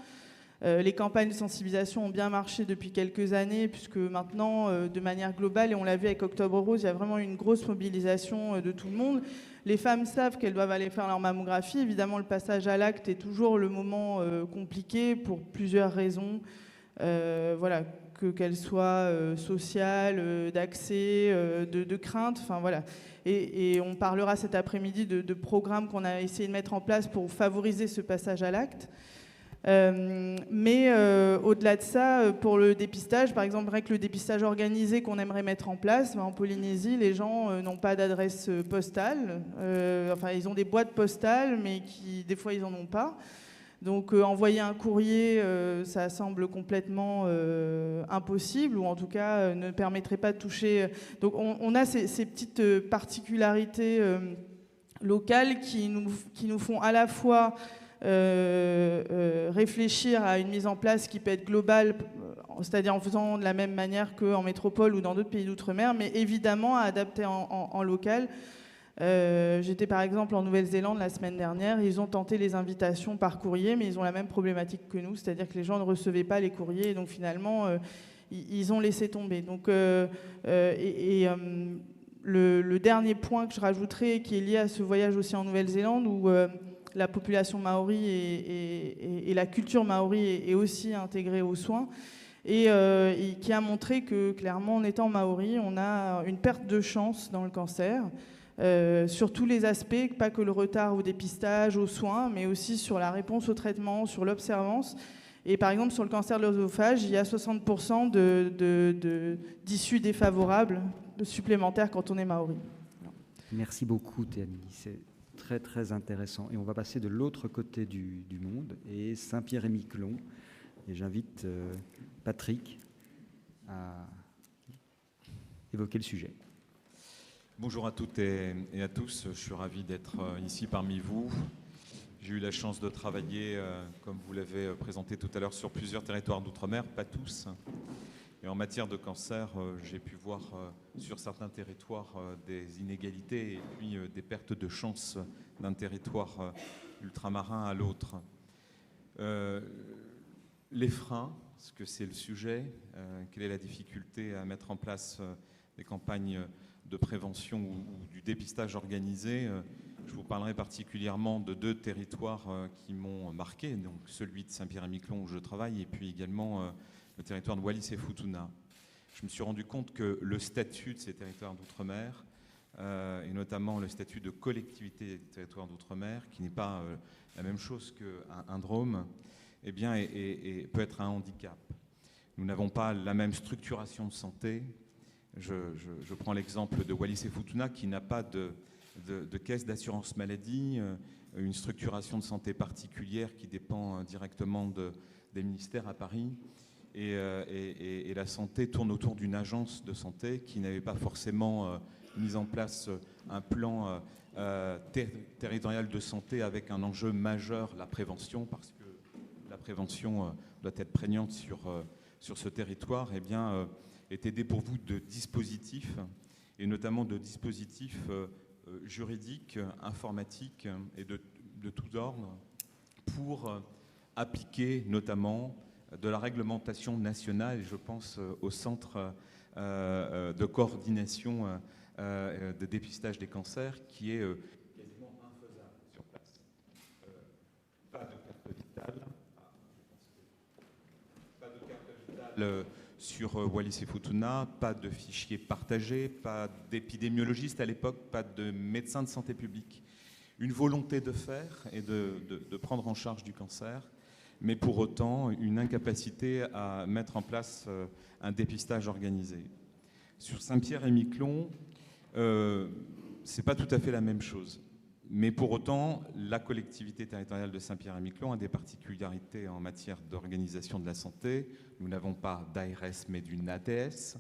Les campagnes de sensibilisation ont bien marché depuis quelques années, puisque maintenant, de manière globale, et on l'a vu avec Octobre Rose, il y a vraiment une grosse mobilisation de tout le monde. Les femmes savent qu'elles doivent aller faire leur mammographie. Évidemment, le passage à l'acte est toujours le moment compliqué pour plusieurs raisons. Voilà, qu'elles soient sociales, d'accès, de crainte, enfin voilà. Et on parlera cet après-midi de programmes qu'on a essayé de mettre en place pour favoriser ce passage à l'acte. Mais au-delà de ça, pour le dépistage, par exemple, avec le dépistage organisé qu'on aimerait mettre en place, en Polynésie, les gens n'ont pas d'adresse postale. Enfin, ils ont des boîtes postales, mais des fois, ils n'en ont pas. Donc, envoyer un courrier, ça semble complètement impossible, ou en tout cas, ne permettrait pas de toucher. Donc, on a ces petites particularités locales qui nous font à la fois réfléchir à une mise en place qui peut être globale, c'est-à-dire en faisant de la même manière qu'en métropole ou dans d'autres pays d'outre-mer, mais évidemment à adapter en local. J'étais par exemple en Nouvelle-Zélande la semaine dernière, ils ont tenté les invitations par courrier, mais ils ont la même problématique que nous, c'est-à-dire que les gens ne recevaient pas les courriers, et donc finalement ils ont laissé tomber. Donc, le dernier point que je rajouterai, qui est lié à ce voyage aussi en Nouvelle-Zélande, où la population maori et la culture maori est aussi intégrée aux soins, et qui a montré que clairement, en étant maori, on a une perte de chance dans le cancer, sur tous les aspects, pas que le retard au dépistage, aux soins, mais aussi sur la réponse au traitement, sur l'observance. Et par exemple, sur le cancer de l'œsophage, il y a 60% d'issues défavorables supplémentaires quand on est maori. Merci beaucoup, Théanie. C'est très, très intéressant. Et on va passer de l'autre côté du monde, et Saint-Pierre-et-Miquelon. Et j'invite Patrick à évoquer le sujet. Bonjour à toutes et à tous. Je suis ravi d'être ici parmi vous. J'ai eu la chance de travailler, comme vous l'avez présenté tout à l'heure, sur plusieurs territoires d'outre-mer, pas tous. Et en matière de cancer, j'ai pu voir sur certains territoires des inégalités et puis des pertes de chance d'un territoire ultramarin à l'autre. Les freins, parce que c'est le sujet, quelle est la difficulté à mettre en place des campagnes de prévention ou du dépistage organisé. Je vous parlerai particulièrement de 2 territoires qui m'ont marqué, donc celui de Saint-Pierre-et-Miquelon où je travaille et puis également le territoire de Wallis et Futuna. Je me suis rendu compte que le statut de ces territoires d'outre-mer, et notamment le statut de collectivité des territoires d'outre-mer, qui n'est pas la même chose qu'un drôme, eh bien, peut être un handicap. Nous n'avons pas la même structuration de santé. Je prends l'exemple de Wallis et Futuna qui n'a pas de caisse d'assurance maladie, une structuration de santé particulière qui dépend directement des ministères à Paris. Et la santé tourne autour d'une agence de santé qui n'avait pas forcément mis en place un plan territorial de santé avec un enjeu majeur, la prévention, parce que la prévention doit être prégnante sur ce territoire, eh bien, était dépourvu de dispositifs, et notamment de dispositifs juridiques, informatiques et de tout ordre pour appliquer notamment de la réglementation nationale, et je pense au centre de coordination de dépistage des cancers qui est quasiment infaisable sur place. Pas de carte vitale. Pas de carte vitale sur Wallis et Futuna, pas de fichiers partagés, pas d'épidémiologiste à l'époque, pas de médecin de santé publique. Une volonté de faire et de prendre en charge du cancer, mais pour autant une incapacité à mettre en place un dépistage organisé. Sur Saint-Pierre-et-Miquelon, c'est pas tout à fait la même chose. Mais pour autant, la collectivité territoriale de Saint-Pierre-et-Miquelon a des particularités en matière d'organisation de la santé. Nous n'avons pas d'ARS, mais d'une ATS.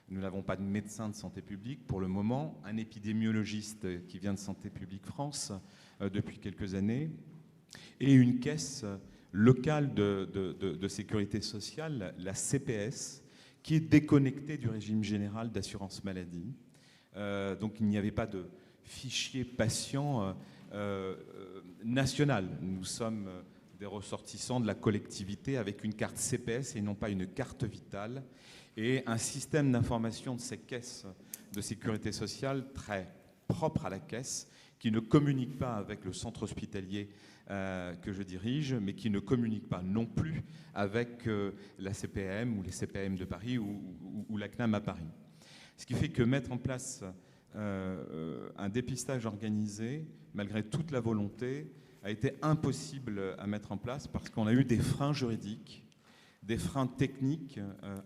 Nous n'avons pas de médecin de santé publique pour le moment. Un épidémiologiste qui vient de Santé publique France depuis quelques années. Et une caisse locale de sécurité sociale, la CPS, qui est déconnectée du régime général d'assurance maladie. Donc il n'y avait pas de fichier patient national. Nous sommes des ressortissants de la collectivité avec une carte CPS et non pas une carte vitale, et un système d'information de ces caisses de sécurité sociale très propre à la caisse, qui ne communique pas avec le centre hospitalier que je dirige, mais qui ne communique pas non plus avec la CPM ou les CPM de Paris ou la CNAM à Paris. Ce qui fait que mettre en place un dépistage organisé, malgré toute la volonté, a été impossible à mettre en place parce qu'on a eu des freins juridiques, des freins techniques,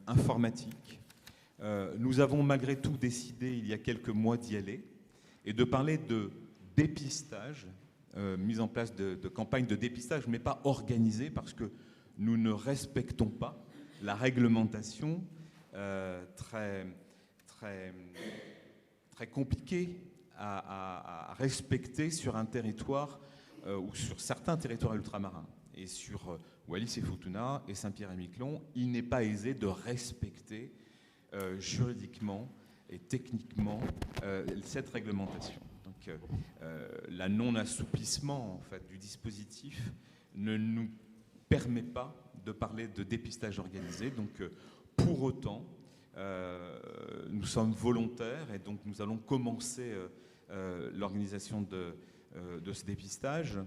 informatiques. Nous avons malgré tout décidé il y a quelques mois d'y aller et de parler de dépistage, mise en place de campagnes de dépistage, mais pas organisées parce que nous ne respectons pas la réglementation très compliquée à respecter sur un territoire ou sur certains territoires ultramarins. Et sur Wallis et Futuna et Saint-Pierre-et-Miquelon, il n'est pas aisé de respecter juridiquement et techniquement cette réglementation. Donc la non-assouplissement en fait, du dispositif ne nous permet pas de parler de dépistage organisé. Donc pour autant, nous sommes volontaires et donc nous allons commencer l'organisation de ce dépistage,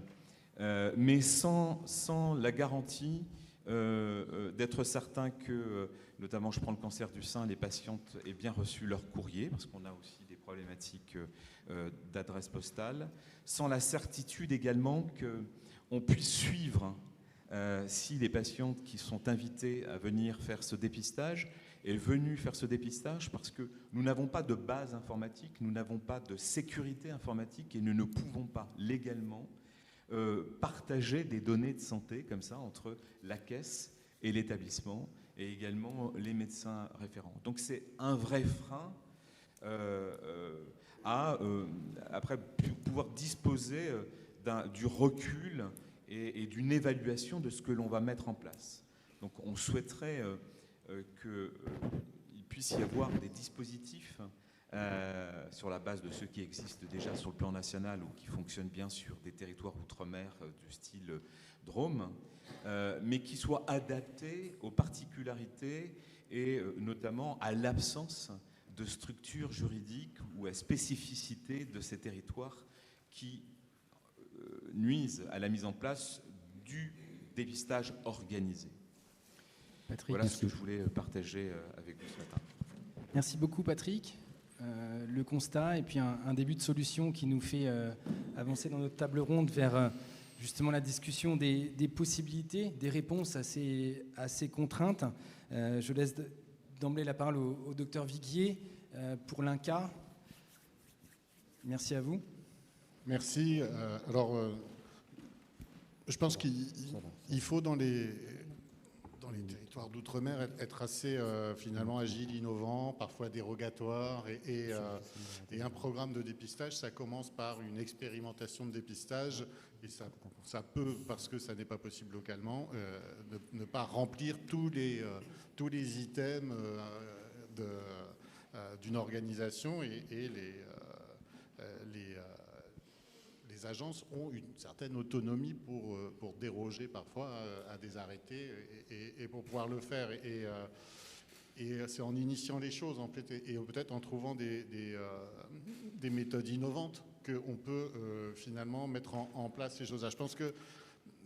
mais sans la garantie d'être certain que, notamment je prends le cancer du sein, les patientes aient bien reçu leur courrier, parce qu'on a aussi des problématiques d'adresse postale, sans la certitude également qu'on puisse suivre si les patientes qui sont invitées à venir faire ce dépistage est venue faire ce dépistage, parce que nous n'avons pas de base informatique, nous n'avons pas de sécurité informatique et nous ne pouvons pas légalement partager des données de santé comme ça entre la caisse et l'établissement et également les médecins référents. Donc c'est un vrai frein à après pouvoir disposer du recul et d'une évaluation de ce que l'on va mettre en place. Donc on souhaiterait qu'il puisse y avoir des dispositifs sur la base de ceux qui existent déjà sur le plan national ou qui fonctionnent bien sur des territoires outre-mer du style Drôme, mais qui soient adaptés aux particularités et notamment à l'absence de structures juridiques ou à spécificité de ces territoires qui nuisent à la mise en place du dépistage organisé. Patrick, voilà ce que je voulais partager avec vous ce matin. Merci beaucoup Patrick. Le constat et puis un début de solution qui nous fait avancer dans notre table ronde vers justement la discussion des possibilités, des réponses à ces contraintes. Je laisse d'emblée la parole au docteur Viguier pour l'INCa. Merci à vous. Merci. Je pense qu'il faut dans les territoires d'outre-mer être assez finalement agile, innovant, parfois dérogatoire. Et un programme de dépistage, ça commence par une expérimentation de dépistage. Et ça peut, parce que ça n'est pas possible localement, ne pas remplir tous les items d'une organisation. Et les agences ont une certaine autonomie pour déroger parfois à des arrêtés et pour pouvoir le faire. Et c'est en initiant les choses, en fait, et peut-être en trouvant des méthodes innovantes qu'on peut finalement mettre en place ces choses-là. Je pense que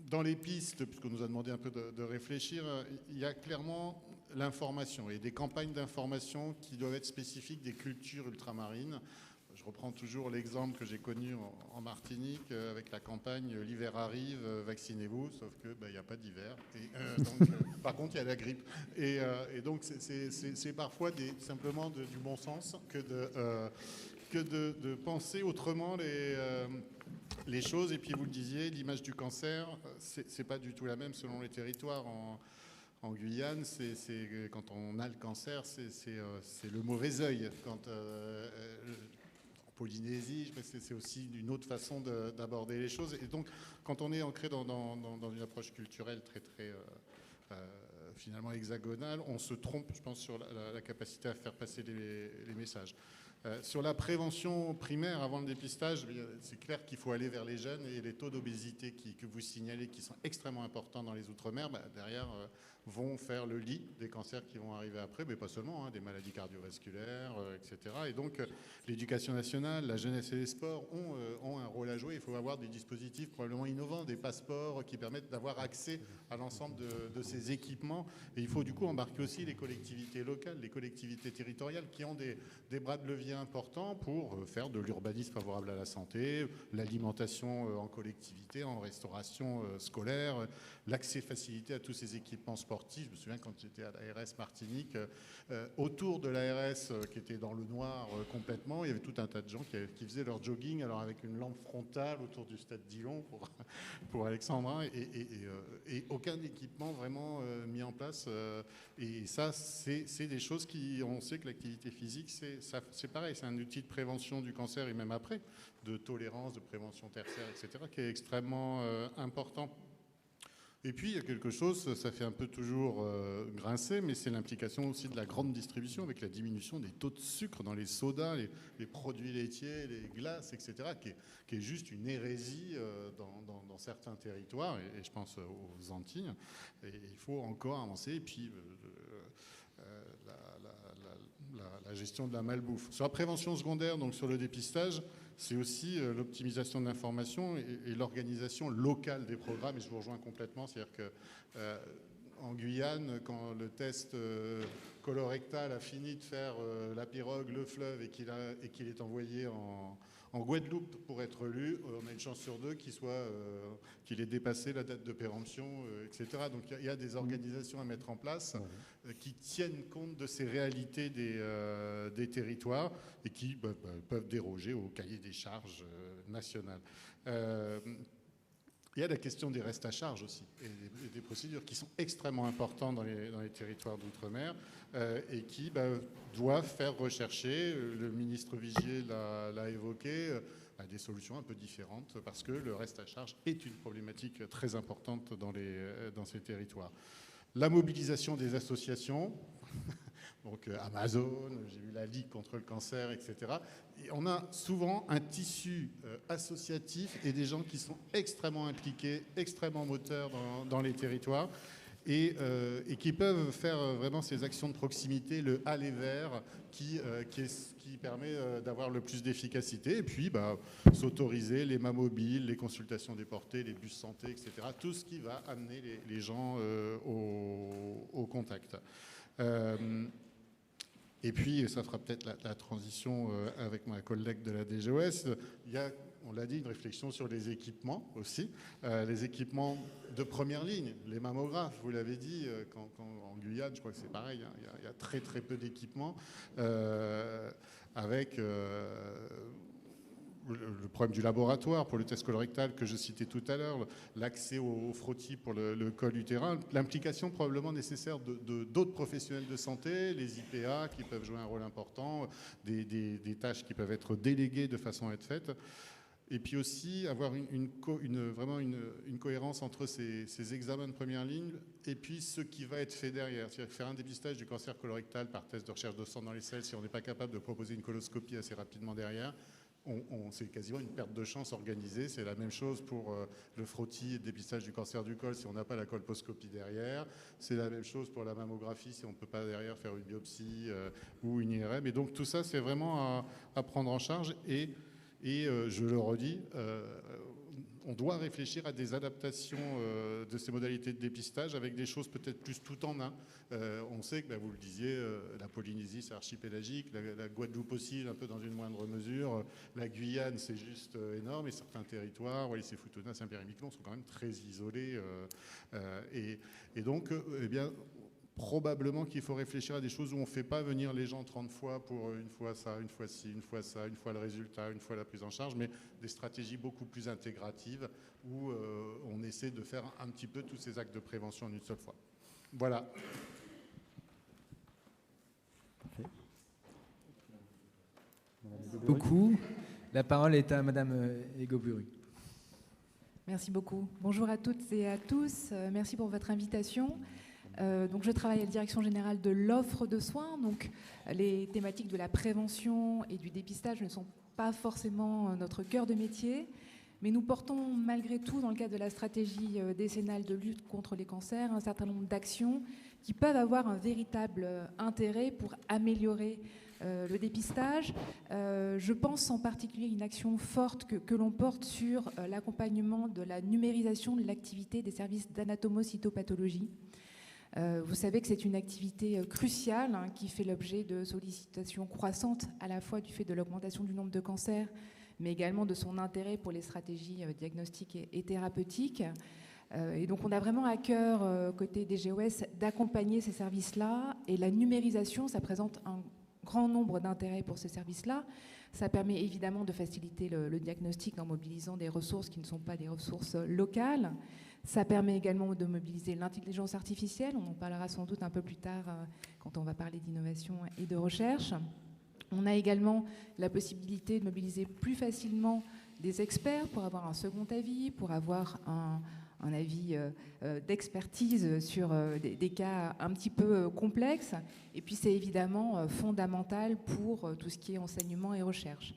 dans les pistes, puisqu'on nous a demandé un peu de réfléchir, il y a clairement l'information et des campagnes d'information qui doivent être spécifiques des cultures ultramarines. Je reprends toujours l'exemple que j'ai connu en Martinique avec la campagne « L'hiver arrive, vaccinez-vous », sauf qu'il n'y a pas d'hiver. Par contre, il y a la grippe. Et donc, c'est parfois simplement du bon sens que de penser autrement les choses. Et puis, vous le disiez, l'image du cancer, c'est pas du tout la même selon les territoires. En Guyane, quand on a le cancer, c'est le mauvais œil. Polynésie, c'est aussi une autre façon d'aborder les choses. Et donc, quand on est ancré dans une approche culturelle très finalement hexagonale, on se trompe, je pense, sur la capacité à faire passer les messages. Sur la prévention primaire avant le dépistage, c'est clair qu'il faut aller vers les jeunes et les taux d'obésité que vous signalez, qui sont extrêmement importants dans les Outre-mer, derrière vont faire le lit des cancers qui vont arriver après, mais pas seulement, des maladies cardiovasculaires, etc. Et donc l'éducation nationale, la jeunesse et les sports ont un rôle à jouer. Il faut avoir des dispositifs probablement innovants, des passeports qui permettent d'avoir accès à l'ensemble de ces équipements. Et il faut du coup embarquer aussi les collectivités locales, les collectivités territoriales qui ont des bras de levier importants pour faire de l'urbanisme favorable à la santé, l'alimentation en collectivité, en restauration scolaire, l'accès facilité à tous ces équipements sportifs. Je me souviens quand j'étais à l'ARS Martinique, autour de l'ARS qui était dans le noir complètement, il y avait tout un tas de gens qui faisaient leur jogging, alors avec une lampe frontale autour du stade Dillon pour Alexandrin, et aucun équipement vraiment mis en place. Et ça, c'est des choses on sait que l'activité physique, c'est pareil, c'est un outil de prévention du cancer et même après, de tolérance, de prévention tertiaire, etc., qui est extrêmement important. Et puis, il y a quelque chose, ça fait un peu toujours grincer, mais c'est l'implication aussi de la grande distribution avec la diminution des taux de sucre dans les sodas, les produits laitiers, les glaces, etc., qui est juste une hérésie dans certains territoires, et je pense aux Antilles. Et il faut encore avancer. Et puis, la gestion de la malbouffe. Sur la prévention secondaire, donc sur le dépistage, c'est aussi l'optimisation de l'information et l'organisation locale des programmes. Et je vous rejoins complètement. C'est-à-dire qu'en Guyane, quand le test colorectal a fini de faire la pirogue, le fleuve, et qu'il est envoyé en Guadeloupe pour être lu, on a une chance sur deux qu'il ait dépassé la date de péremption, etc. Donc il y a des organisations à mettre en place qui tiennent compte de ces réalités des territoires et qui peuvent déroger au cahier des charges national. Il y a la question des restes à charge aussi, et des procédures qui sont extrêmement importantes dans les territoires d'outre-mer et qui doivent faire rechercher, le ministre Vigier l'a évoqué, des solutions un peu différentes, parce que le reste à charge est une problématique très importante dans ces territoires. La mobilisation des associations, donc Amazon, j'ai vu la Ligue contre le cancer, etc. Et on a souvent un tissu associatif et des gens qui sont extrêmement impliqués, extrêmement moteurs dans les territoires et qui peuvent faire vraiment ces actions de proximité, le aller vers, qui permet d'avoir le plus d'efficacité. Et puis, s'autoriser les mains mobiles, les consultations déportées, les bus santé, etc. Tout ce qui va amener les gens au contact. Et puis, ça fera peut-être la transition avec ma collègue de la DGOS. Il y a, on l'a dit, une réflexion sur les équipements aussi. Les équipements de première ligne, les mammographes, vous l'avez dit, en Guyane, je crois que c'est pareil, hein, il y a très très peu d'équipements, avec le problème du laboratoire pour le test colorectal que je citais tout à l'heure, l'accès au frottis pour le col utérin, l'implication probablement nécessaire d'autres professionnels de santé, les IPA qui peuvent jouer un rôle important, des tâches qui peuvent être déléguées de façon à être faites. Et puis aussi avoir vraiment une cohérence entre ces examens de première ligne et puis ce qui va être fait derrière. C'est-à-dire faire un dépistage du cancer colorectal par test de recherche de sang dans les selles, si on n'est pas capable de proposer une coloscopie assez rapidement derrière, c'est quasiment une perte de chance organisée. C'est la même chose pour le frottis et le dépistage du cancer du col si on n'a pas la colposcopie derrière. C'est la même chose pour la mammographie si on ne peut pas derrière faire une biopsie ou une IRM. Et donc tout ça, c'est vraiment à prendre en charge. Et je le redis, on doit réfléchir à des adaptations de ces modalités de dépistage avec des choses peut-être plus tout en un. On sait que, vous le disiez, la Polynésie, c'est archipélagique, la Guadeloupe aussi, un peu dans une moindre mesure. La Guyane, c'est juste énorme. Et certains territoires, Wallis-et-Futuna, Saint-Pierre-et-Miquelon, sont quand même très isolés. Et donc, eh bien, probablement qu'il faut réfléchir à des choses où on ne fait pas venir les gens 30 fois pour une fois ça, une fois ci, une fois ça, une fois le résultat, une fois la prise en charge, mais des stratégies beaucoup plus intégratives où on essaie de faire un petit peu tous ces actes de prévention en une seule fois. Voilà. Beaucoup. La parole est à Madame Ego-Buru. Merci beaucoup. Bonjour à toutes et à tous. Merci pour votre invitation. Donc je travaille à la Direction générale de l'offre de soins. Donc les thématiques de la prévention et du dépistage ne sont pas forcément notre cœur de métier, mais nous portons malgré tout, dans le cadre de la stratégie décennale de lutte contre les cancers, un certain nombre d'actions qui peuvent avoir un véritable intérêt pour améliorer le dépistage. Je pense en particulier à une action forte que l'on porte sur l'accompagnement de la numérisation de l'activité des services d'anatomocytopathologie. Vous savez que c'est une activité cruciale qui fait l'objet de sollicitations croissantes à la fois du fait de l'augmentation du nombre de cancers, mais également de son intérêt pour les stratégies diagnostiques et thérapeutiques. Et donc on a vraiment à cœur, côté DGOS, d'accompagner ces services-là. Et la numérisation, ça présente un grand nombre d'intérêts pour ces services-là. Ça permet évidemment de faciliter le diagnostic en mobilisant des ressources qui ne sont pas des ressources locales. Ça permet également de mobiliser l'intelligence artificielle. On en parlera sans doute un peu plus tard quand on va parler d'innovation et de recherche. On a également la possibilité de mobiliser plus facilement des experts pour avoir un second avis, pour avoir un avis d'expertise sur des cas un petit peu complexes. Et puis c'est évidemment fondamental pour tout ce qui est enseignement et recherche.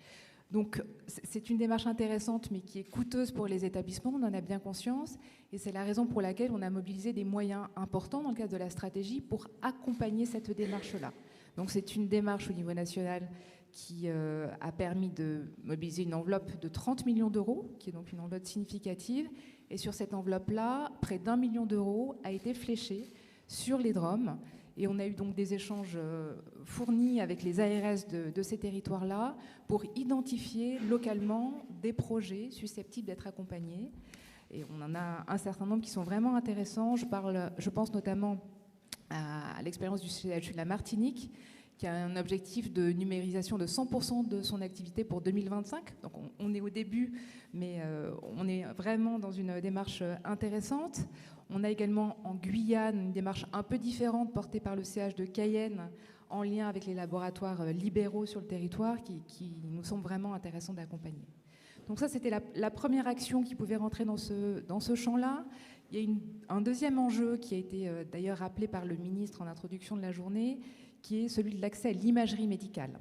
Donc c'est une démarche intéressante mais qui est coûteuse pour les établissements, on en a bien conscience, et c'est la raison pour laquelle on a mobilisé des moyens importants dans le cadre de la stratégie pour accompagner cette démarche-là. Donc c'est une démarche au niveau national qui a permis de mobiliser une enveloppe de 30 millions d'euros, qui est donc une enveloppe significative, et sur cette enveloppe-là, près d'1 million d'euros a été fléché sur les DROM. Et on a eu donc des échanges fournis avec les ARS de ces territoires-là pour identifier localement des projets susceptibles d'être accompagnés. Et on en a un certain nombre qui sont vraiment intéressants. Je pense notamment à l'expérience du CHU de la Martinique, qui a un objectif de numérisation de 100% de son activité pour 2025. Donc on est au début, mais on est vraiment dans une démarche intéressante. On a également en Guyane une démarche un peu différente portée par le CH de Cayenne en lien avec les laboratoires libéraux sur le territoire qui nous semble vraiment intéressant d'accompagner. Donc ça, c'était la première action qui pouvait rentrer dans ce champ-là. Il y a un deuxième enjeu qui a été d'ailleurs rappelé par le ministre en introduction de la journée, qui est celui de l'accès à l'imagerie médicale.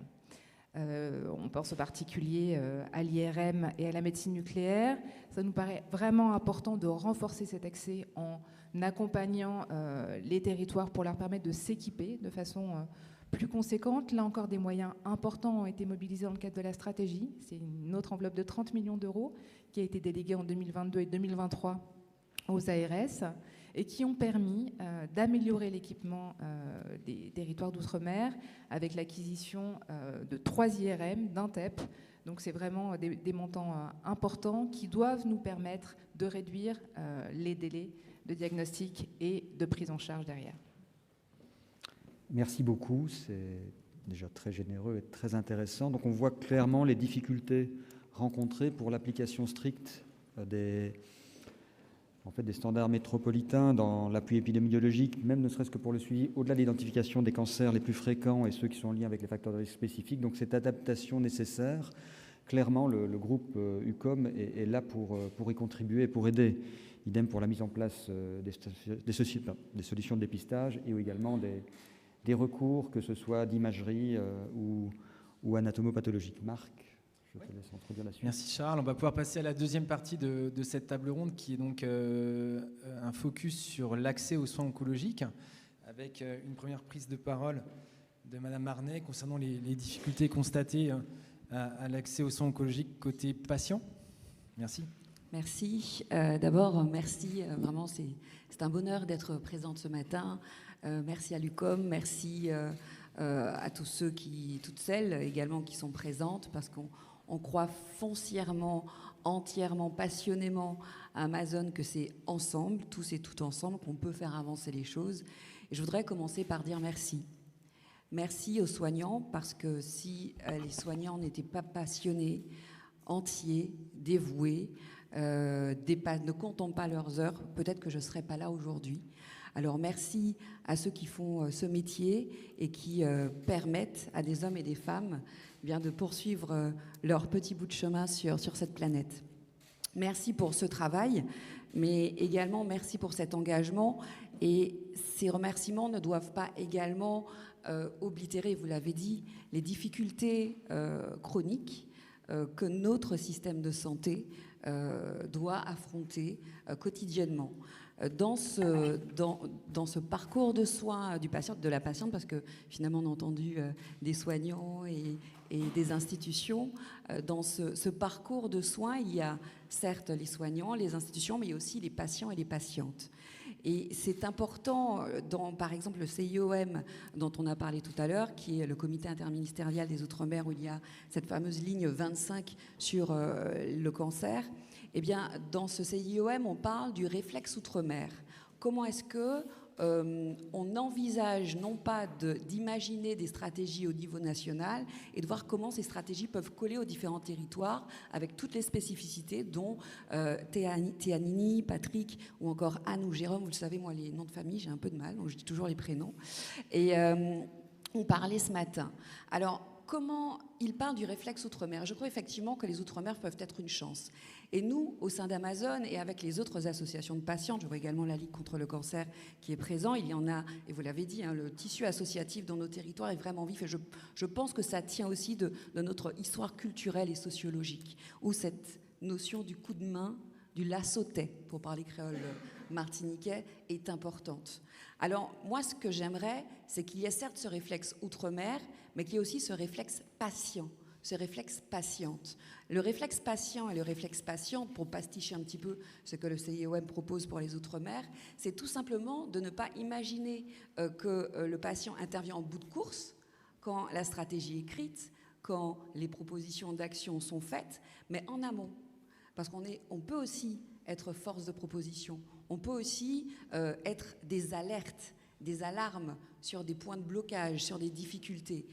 On pense en particulier à l'IRM et à la médecine nucléaire. Ça nous paraît vraiment important de renforcer cet accès en accompagnant les territoires pour leur permettre de s'équiper de façon plus conséquente. Là encore, des moyens importants ont été mobilisés dans le cadre de la stratégie. C'est une autre enveloppe de 30 millions d'euros qui a été déléguée en 2022 et 2023 aux ARS et qui ont permis d'améliorer l'équipement des territoires d'outre-mer avec l'acquisition de 3 IRM, d'un TEP. Donc c'est vraiment des montants importants qui doivent nous permettre de réduire les délais de diagnostic et de prise en charge derrière. Merci beaucoup, c'est déjà très généreux et très intéressant. Donc on voit clairement les difficultés rencontrées pour l'application stricte des standards métropolitains dans l'appui épidémiologique, même ne serait-ce que pour le suivi au-delà de l'identification des cancers les plus fréquents et ceux qui sont en lien avec les facteurs de risque spécifiques. Donc cette adaptation nécessaire, clairement le groupe UCOM est là pour y contribuer et pour aider. Idem pour la mise en place des solutions de dépistage et également des recours, que ce soit d'imagerie ou anatomopathologique. Marc, je te laisse introduire la suite. Merci Charles. On va pouvoir passer à la deuxième partie de cette table ronde qui est donc un focus sur l'accès aux soins oncologiques avec une première prise de parole de Madame Marnet concernant les difficultés constatées à l'accès aux soins oncologiques côté patient. Merci. Merci. D'abord, merci. Vraiment, c'est un bonheur d'être présente ce matin. Merci à l'UCOM, merci à tous ceux toutes celles également qui sont présentes, parce qu'on croit foncièrement, entièrement, passionnément à Amazon que c'est ensemble, tous et toutes ensemble, qu'on peut faire avancer les choses. Et je voudrais commencer par dire merci. Merci aux soignants, parce que si les soignants n'étaient pas passionnés, entiers, dévoués, ne comptant pas leurs heures, peut-être que je ne serais pas là aujourd'hui. Alors merci à ceux qui font ce métier et qui permettent à des hommes et des femmes de poursuivre leur petit bout de chemin sur cette planète. Merci pour ce travail, mais également merci pour cet engagement. Et ces remerciements ne doivent pas également oblitérer, vous l'avez dit, les difficultés chroniques que notre système de santé doit affronter quotidiennement. Dans ce parcours de soins de la patiente, parce que finalement on a entendu des soignants et des institutions, dans ce parcours de soins, il y a certes les soignants, les institutions, mais il y a aussi les patients et les patientes. Et c'est important, par exemple, le CIOM dont on a parlé tout à l'heure, qui est le comité interministériel des Outre-mer, où il y a cette fameuse ligne 25 sur le cancer. Eh bien, dans ce CIOM, on parle du réflexe Outre-mer. Comment est-ce que on envisage non pas d'imaginer des stratégies au niveau national et de voir comment ces stratégies peuvent coller aux différents territoires avec toutes les spécificités dont Théanini, Patrick ou encore Anne ou Jérôme, vous le savez, moi les noms de famille j'ai un peu de mal, donc je dis toujours les prénoms, et on parlait ce matin. Alors comment il parle du réflexe Outre-mer? Je crois effectivement que les Outre-mer peuvent être une chance. Et nous, au sein d'Amazon et avec les autres associations de patientes, je vois également la Ligue contre le cancer qui est présent, il y en a, et vous l'avez dit, le tissu associatif dans nos territoires est vraiment vif, et je pense que ça tient aussi de notre histoire culturelle et sociologique, où cette notion du coup de main, du lasso-tête, pour parler créole martiniquais, est importante. Alors, moi, ce que j'aimerais, c'est qu'il y ait certes ce réflexe Outre-mer, mais qu'il y ait aussi ce réflexe patient, ce réflexe patiente. Le réflexe patient et le réflexe patiente, pour pasticher un petit peu ce que le CIOM propose pour les Outre-mer, c'est tout simplement de ne pas imaginer que le patient intervient en bout de course, quand la stratégie est écrite, quand les propositions d'action sont faites, mais en amont. Parce qu'on peut aussi être force de proposition, on peut aussi être des alertes, des alarmes sur des points de blocage, sur des difficultés.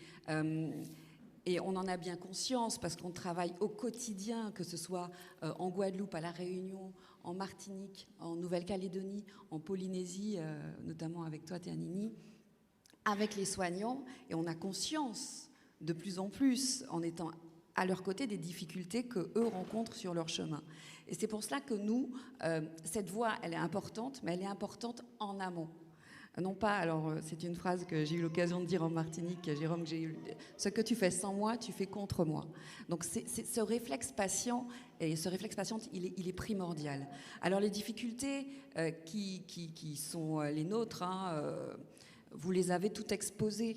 Et on en a bien conscience parce qu'on travaille au quotidien, que ce soit en Guadeloupe, à La Réunion, en Martinique, en Nouvelle-Calédonie, en Polynésie, notamment avec toi, Théanini, avec les soignants. Et on a conscience de plus en plus, en étant à leur côté des difficultés qu'eux rencontrent sur leur chemin. Et c'est pour cela que nous, cette voix, elle est importante, mais elle est importante en amont. Non pas, alors c'est une phrase que j'ai eu l'occasion de dire en Martinique, Jérôme, ce que tu fais sans moi, tu fais contre moi. Donc c'est ce réflexe patient, et ce réflexe patient, il est primordial. Alors les difficultés qui sont les nôtres, vous les avez toutes exposées.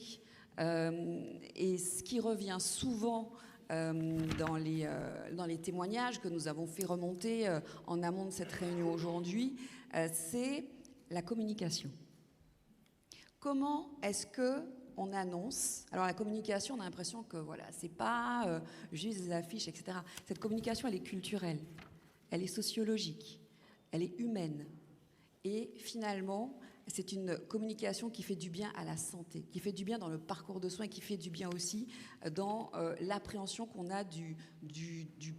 Et ce qui revient souvent dans les témoignages que nous avons fait remonter en amont de cette réunion aujourd'hui, c'est la communication. Comment est-ce qu'on annonce? Alors la communication, on a l'impression que voilà, c'est pas juste des affiches, etc. Cette communication, elle est culturelle, elle est sociologique, elle est humaine. Et finalement, c'est une communication qui fait du bien à la santé, qui fait du bien dans le parcours de soins, qui fait du bien aussi dans l'appréhension qu'on a du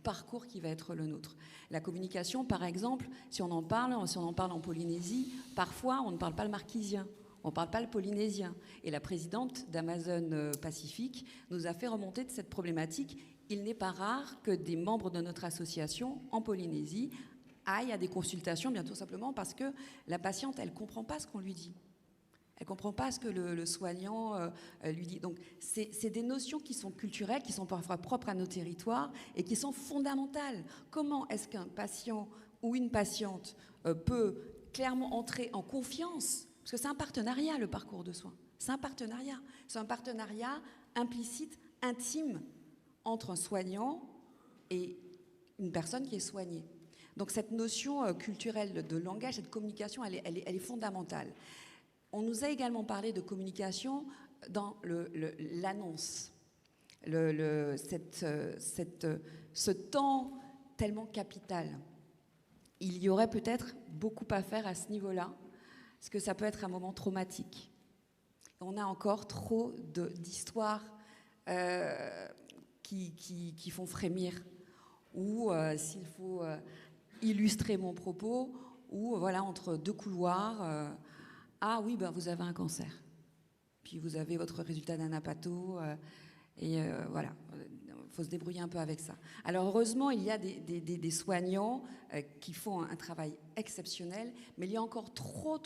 parcours qui va être le nôtre. La communication, par exemple, si on en parle en Polynésie, parfois on ne parle pas le marquisien. On ne parle pas le polynésien. Et la présidente d'Amazon Pacifique nous a fait remonter de cette problématique. Il n'est pas rare que des membres de notre association en Polynésie aillent à des consultations, bien tout simplement parce que la patiente, elle ne comprend pas ce qu'on lui dit. Elle ne comprend pas ce que le soignant lui dit. Donc, c'est des notions qui sont culturelles, qui sont parfois propres à nos territoires et qui sont fondamentales. Comment est-ce qu'un patient ou une patiente peut clairement entrer en confiance? Parce que c'est un partenariat, le parcours de soins. C'est un partenariat. C'est un partenariat implicite, intime, entre un soignant et une personne qui est soignée. Donc cette notion culturelle de langage et de communication, elle est fondamentale. On nous a également parlé de communication dans l'annonce. Ce temps tellement capital. Il y aurait peut-être beaucoup à faire à ce niveau-là. Parce que ça peut être un moment traumatique. On a encore trop d'histoires qui font frémir. Ou s'il faut illustrer mon propos, ou voilà, entre deux couloirs, ah oui, ben, vous avez un cancer. Puis vous avez votre résultat d'anapato, et voilà. Il faut se débrouiller un peu avec ça. Alors heureusement, il y a des soignants qui font un travail exceptionnel, mais il y a encore trop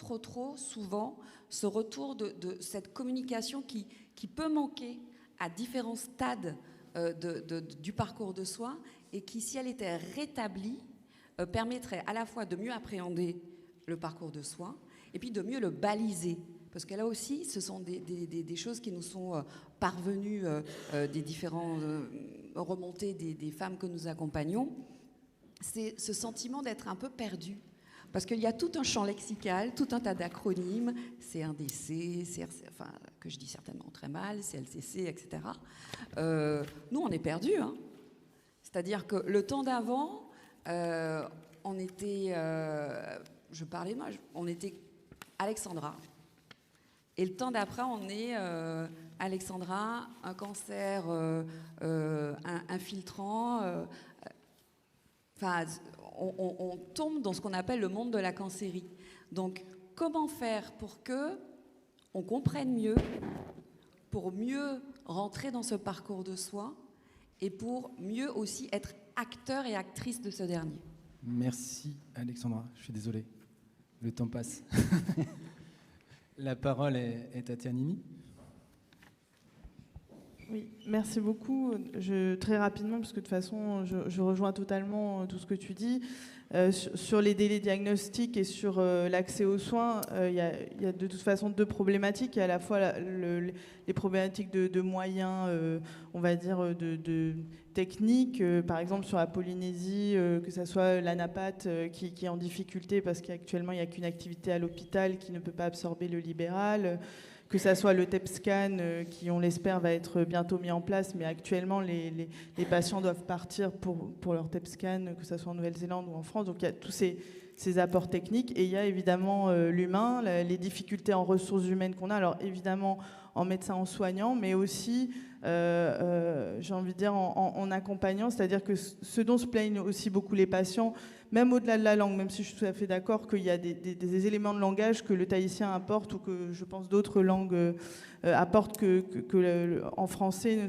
souvent ce retour de cette communication qui peut manquer à différents stades du parcours de soins et qui, si elle était rétablie, permettrait à la fois de mieux appréhender le parcours de soins et puis de mieux le baliser. Parce que là aussi, ce sont des choses qui nous sont parvenues des différentes remontées des femmes que nous accompagnons. C'est ce sentiment d'être un peu perdu. Parce qu'il y a tout un champ lexical, tout un tas d'acronymes, CRDC, enfin, que je dis certainement très mal, CLCC, etc. Nous, on est perdus. Hein. C'est-à-dire que le temps d'avant, on était, je parlais de moi, on était Alexandra. Et le temps d'après, on est Alexandra, un cancer infiltrant. Enfin, on tombe dans ce qu'on appelle le monde de la cancérie. Donc, comment faire pour que on comprenne mieux, pour mieux rentrer dans ce parcours de soins et pour mieux aussi être acteur et actrice de ce dernier? Merci Alexandra, je suis désolé, le temps passe. La parole est à Tianini. Oui, merci beaucoup. Très rapidement, parce que de toute façon, je rejoins totalement tout ce que tu dis. Sur les délais diagnostiques et sur l'accès aux soins, il y a de toute façon deux problématiques. Il y a à la fois les problématiques de moyens, on va dire, de techniques. Par exemple, sur la Polynésie, que ce soit l'ANAPAT qui est en difficulté parce qu'actuellement, il n'y a qu'une activité à l'hôpital qui ne peut pas absorber le libéral. Que ça soit le TEP-scan qui, on l'espère, va être bientôt mis en place, mais actuellement, les patients doivent partir pour leur TEP-scan, que ce soit en Nouvelle-Zélande ou en France. Donc il y a tous ces apports techniques. Et il y a évidemment l'humain, les difficultés en ressources humaines qu'on a. Alors évidemment, en médecin, en soignant, mais aussi, j'ai envie de dire, en accompagnant. C'est-à-dire que ce dont se plaignent aussi beaucoup les patients, même au-delà de la langue, même si je suis tout à fait d'accord qu'il y a des éléments de langage que le tahitien apporte ou que je pense d'autres langues apportent que en français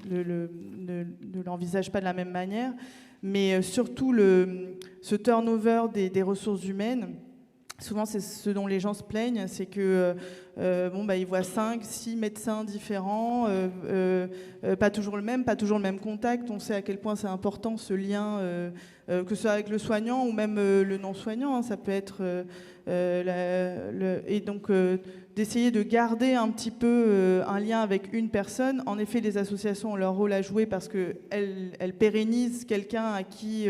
ne l'envisage pas de la même manière. Mais surtout, ce turnover des ressources humaines, souvent c'est ce dont les gens se plaignent, c'est que ils voient 5, 6 médecins différents, pas toujours le même contact. On sait à quel point c'est important ce lien, que ce soit avec le soignant ou même le non-soignant, ça peut être... et donc d'essayer de garder un petit peu un lien avec une personne. En effet, les associations ont leur rôle à jouer parce qu'elles pérennisent quelqu'un à qui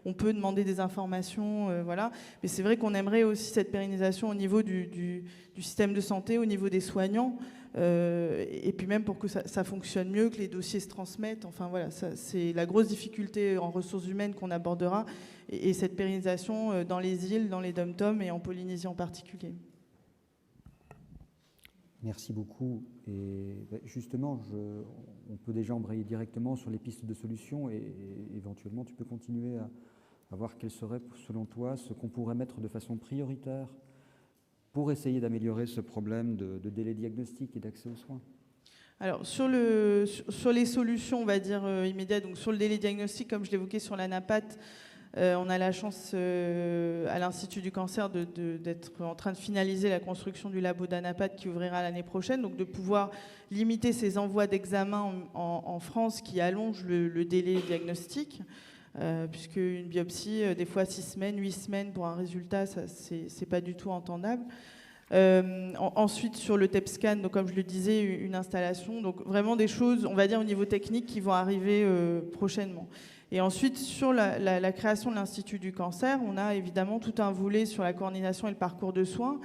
on peut demander des informations. Voilà. Mais c'est vrai qu'on aimerait aussi cette pérennisation au niveau du système de santé, au niveau des soignants, et puis même pour que ça fonctionne mieux, que les dossiers se transmettent. Enfin voilà, c'est la grosse difficulté en ressources humaines qu'on abordera, et cette pérennisation dans les îles, dans les dom-toms et en Polynésie en particulier. Merci beaucoup. Et justement, on peut déjà embrayer directement sur les pistes de solutions, et éventuellement tu peux continuer à voir quel serait selon toi ce qu'on pourrait mettre de façon prioritaire pour essayer d'améliorer ce problème de délai diagnostic et d'accès aux soins. Alors, sur les solutions, on va dire, immédiates, donc sur le délai diagnostic, comme je l'évoquais sur la NAPAT, on a la chance à l'Institut du cancer d'être en train de finaliser la construction du labo d'Anapat qui ouvrira l'année prochaine, donc de pouvoir limiter ces envois d'examen en France qui allongent le délai diagnostique, puisque une biopsie, des fois 6 semaines, 8 semaines pour un résultat, ça c'est pas du tout entendable. Ensuite, sur le TEP scan, donc comme je le disais, une installation, donc vraiment des choses, on va dire au niveau technique, qui vont arriver prochainement. Et ensuite, sur la création de l'Institut du cancer, on a évidemment tout un volet sur la coordination et le parcours de soins.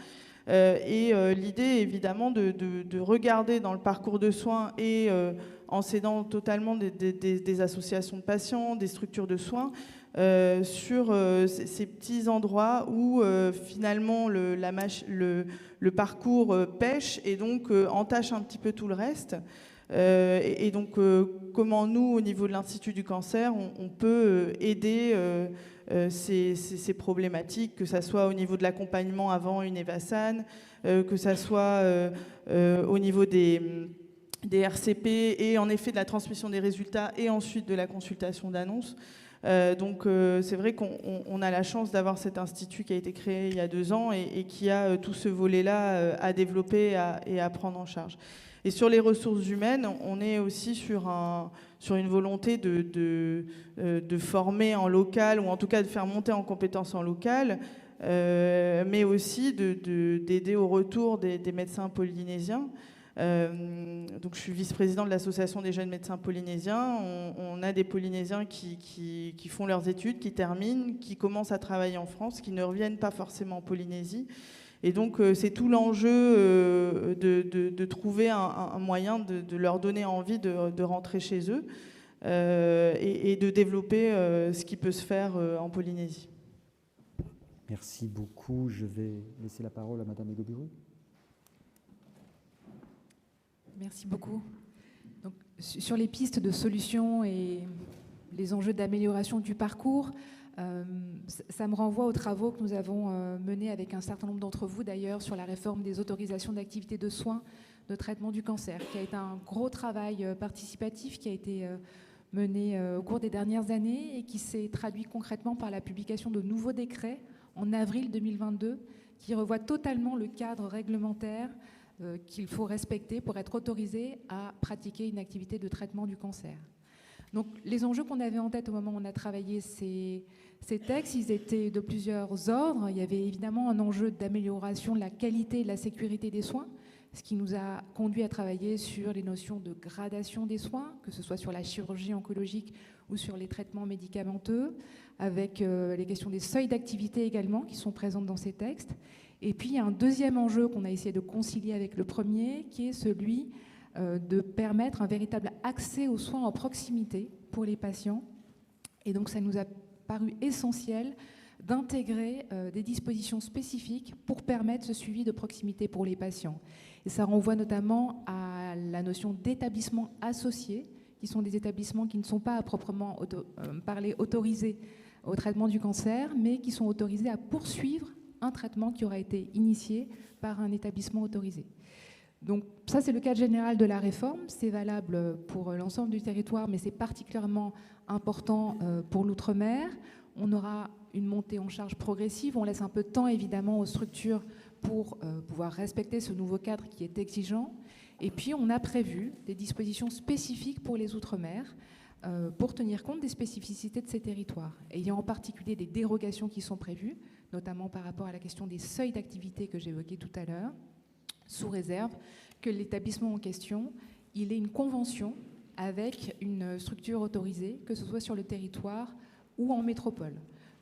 L'idée, évidemment, de regarder dans le parcours de soins et en s'aidant totalement des associations de patients, des structures de soins, sur ces petits endroits où finalement le parcours pêche et donc entache un petit peu tout le reste. Et donc, comment nous, au niveau de l'Institut du cancer, on peut aider ces problématiques, que ça soit au niveau de l'accompagnement avant une EVASAN, que ça soit au niveau des RCP et en effet de la transmission des résultats et ensuite de la consultation d'annonces. Donc c'est vrai qu'on a la chance d'avoir cet institut qui a été créé il y a 2 ans et qui a tout ce volet-là à développer et à prendre en charge. Et sur les ressources humaines, on est aussi sur une volonté de former en local, ou en tout cas de faire monter en compétences en local, mais aussi d'aider au retour des médecins polynésiens. Donc je suis vice-présidente de l'association des jeunes médecins polynésiens. On a des Polynésiens qui font leurs études, qui terminent, qui commencent à travailler en France, qui ne reviennent pas forcément en Polynésie. Et donc, c'est tout l'enjeu de trouver un moyen de leur donner envie de rentrer chez eux et de développer ce qui peut se faire en Polynésie. Merci beaucoup. Je vais laisser la parole à Madame Egoburu. Merci beaucoup. Donc, sur les pistes de solutions et les enjeux d'amélioration du parcours, ça me renvoie aux travaux que nous avons menés avec un certain nombre d'entre vous d'ailleurs sur la réforme des autorisations d'activité de soins de traitement du cancer, qui a été un gros travail participatif qui a été mené au cours des dernières années et qui s'est traduit concrètement par la publication de nouveaux décrets en avril 2022 qui revoient totalement le cadre réglementaire qu'il faut respecter pour être autorisé à pratiquer une activité de traitement du cancer. Donc les enjeux qu'on avait en tête au moment où on a travaillé ces textes, ils étaient de plusieurs ordres. Il y avait évidemment un enjeu d'amélioration de la qualité et de la sécurité des soins, ce qui nous a conduit à travailler sur les notions de gradation des soins, que ce soit sur la chirurgie oncologique ou sur les traitements médicamenteux, avec les questions des seuils d'activité également qui sont présentes dans ces textes. Et puis il y a un deuxième enjeu qu'on a essayé de concilier avec le premier, qui est celui de permettre un véritable accès aux soins en proximité pour les patients. Et donc ça nous a paru essentiel d'intégrer des dispositions spécifiques pour permettre ce suivi de proximité pour les patients. Et ça renvoie notamment à la notion d'établissements associés, qui sont des établissements qui ne sont pas à proprement parler autorisés au traitement du cancer, mais qui sont autorisés à poursuivre un traitement qui aura été initié par un établissement autorisé. Donc ça, c'est le cadre général de la réforme. C'est valable pour l'ensemble du territoire, mais c'est particulièrement important pour l'outre-mer. On aura une montée en charge progressive. On laisse un peu de temps, évidemment, aux structures pour pouvoir respecter ce nouveau cadre qui est exigeant. Et puis, on a prévu des dispositions spécifiques pour les outre-mer pour tenir compte des spécificités de ces territoires. Et il y a en particulier des dérogations qui sont prévues, notamment par rapport à la question des seuils d'activité que j'évoquais tout à l'heure, sous réserve que l'établissement en question, il ait une convention avec une structure autorisée, que ce soit sur le territoire ou en métropole.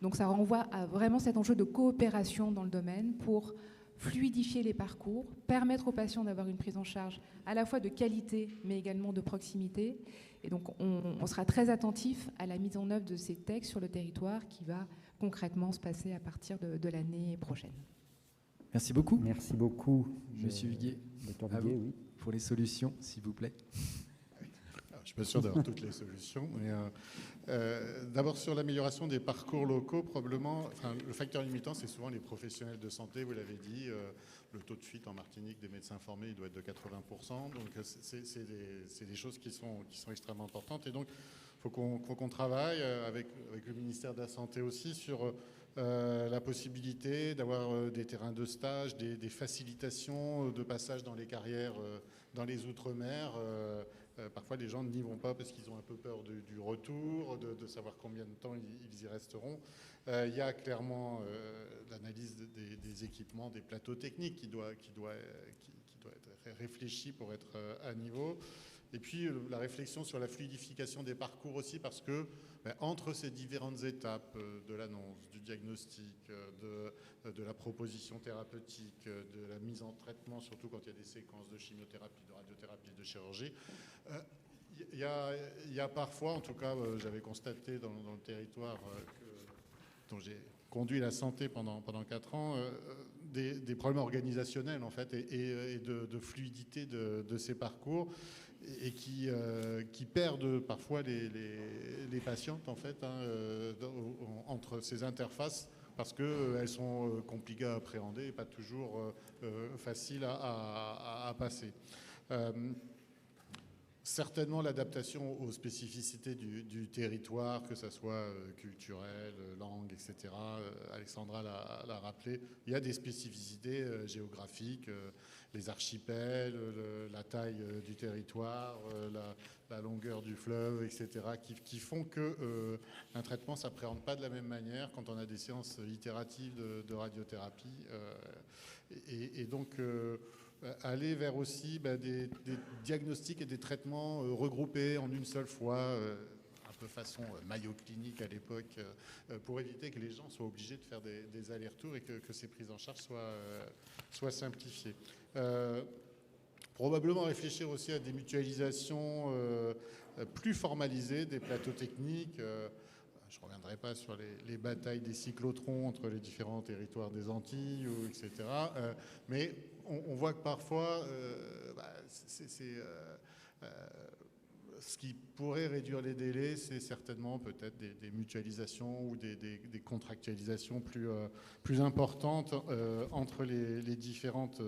Donc ça renvoie à vraiment cet enjeu de coopération dans le domaine pour fluidifier les parcours, permettre aux patients d'avoir une prise en charge à la fois de qualité mais également de proximité. Et donc on sera très attentif à la mise en œuvre de ces textes sur le territoire qui va concrètement se passer à partir de l'année prochaine. Merci beaucoup. Merci beaucoup. Monsieur Huguet, oui. Pour les solutions, s'il vous plaît. Je ne suis pas sûr d'avoir toutes les solutions, mais d'abord sur l'amélioration des parcours locaux, probablement, le facteur limitant, c'est souvent les professionnels de santé, vous l'avez dit, le taux de fuite en Martinique des médecins formés, il doit être de 80%, donc c'est des choses qui sont extrêmement importantes, et donc il faut qu'on travaille avec le ministère de la Santé aussi sur la possibilité d'avoir des terrains de stage, des facilitations de passage dans les carrières dans les Outre-mer. Parfois, les gens n'y vont pas parce qu'ils ont un peu peur du retour, de savoir combien de temps ils y resteront. Il y a clairement l'analyse des équipements, des plateaux techniques qui doit être réfléchi pour être à niveau. Et puis la réflexion sur la fluidification des parcours aussi, parce que entre ces différentes étapes de l'annonce, du diagnostic, de la proposition thérapeutique, de la mise en traitement, surtout quand il y a des séquences de chimiothérapie, de radiothérapie, de chirurgie, il y a parfois, en tout cas j'avais constaté dans le territoire dont j'ai conduit la santé pendant 4 ans, des problèmes organisationnels en fait et de fluidité de ces parcours et qui perdent parfois les patientes en fait entre ces interfaces parce qu'elles sont compliquées à appréhender et pas toujours faciles à passer. Certainement l'adaptation aux spécificités du territoire, que ce soit culturel, langue, etc. Alexandra l'a rappelé. Il y a des spécificités géographiques, les archipels, la taille du territoire, la longueur du fleuve, etc. qui font qu'un traitement ne s'appréhende pas de la même manière quand on a des séances itératives de radiothérapie. Et donc aller vers aussi des diagnostics et des traitements regroupés en une seule fois, un peu façon Mayo Clinique à l'époque, pour éviter que les gens soient obligés de faire des allers-retours et que ces prises en charge soient simplifiées. Probablement réfléchir aussi à des mutualisations plus formalisées des plateaux techniques. Je ne reviendrai pas sur les batailles des cyclotrons entre les différents territoires des Antilles, etc. Mais on voit que parfois, ce qui pourrait réduire les délais, c'est certainement peut-être des mutualisations ou des contractualisations plus importantes entre les différentes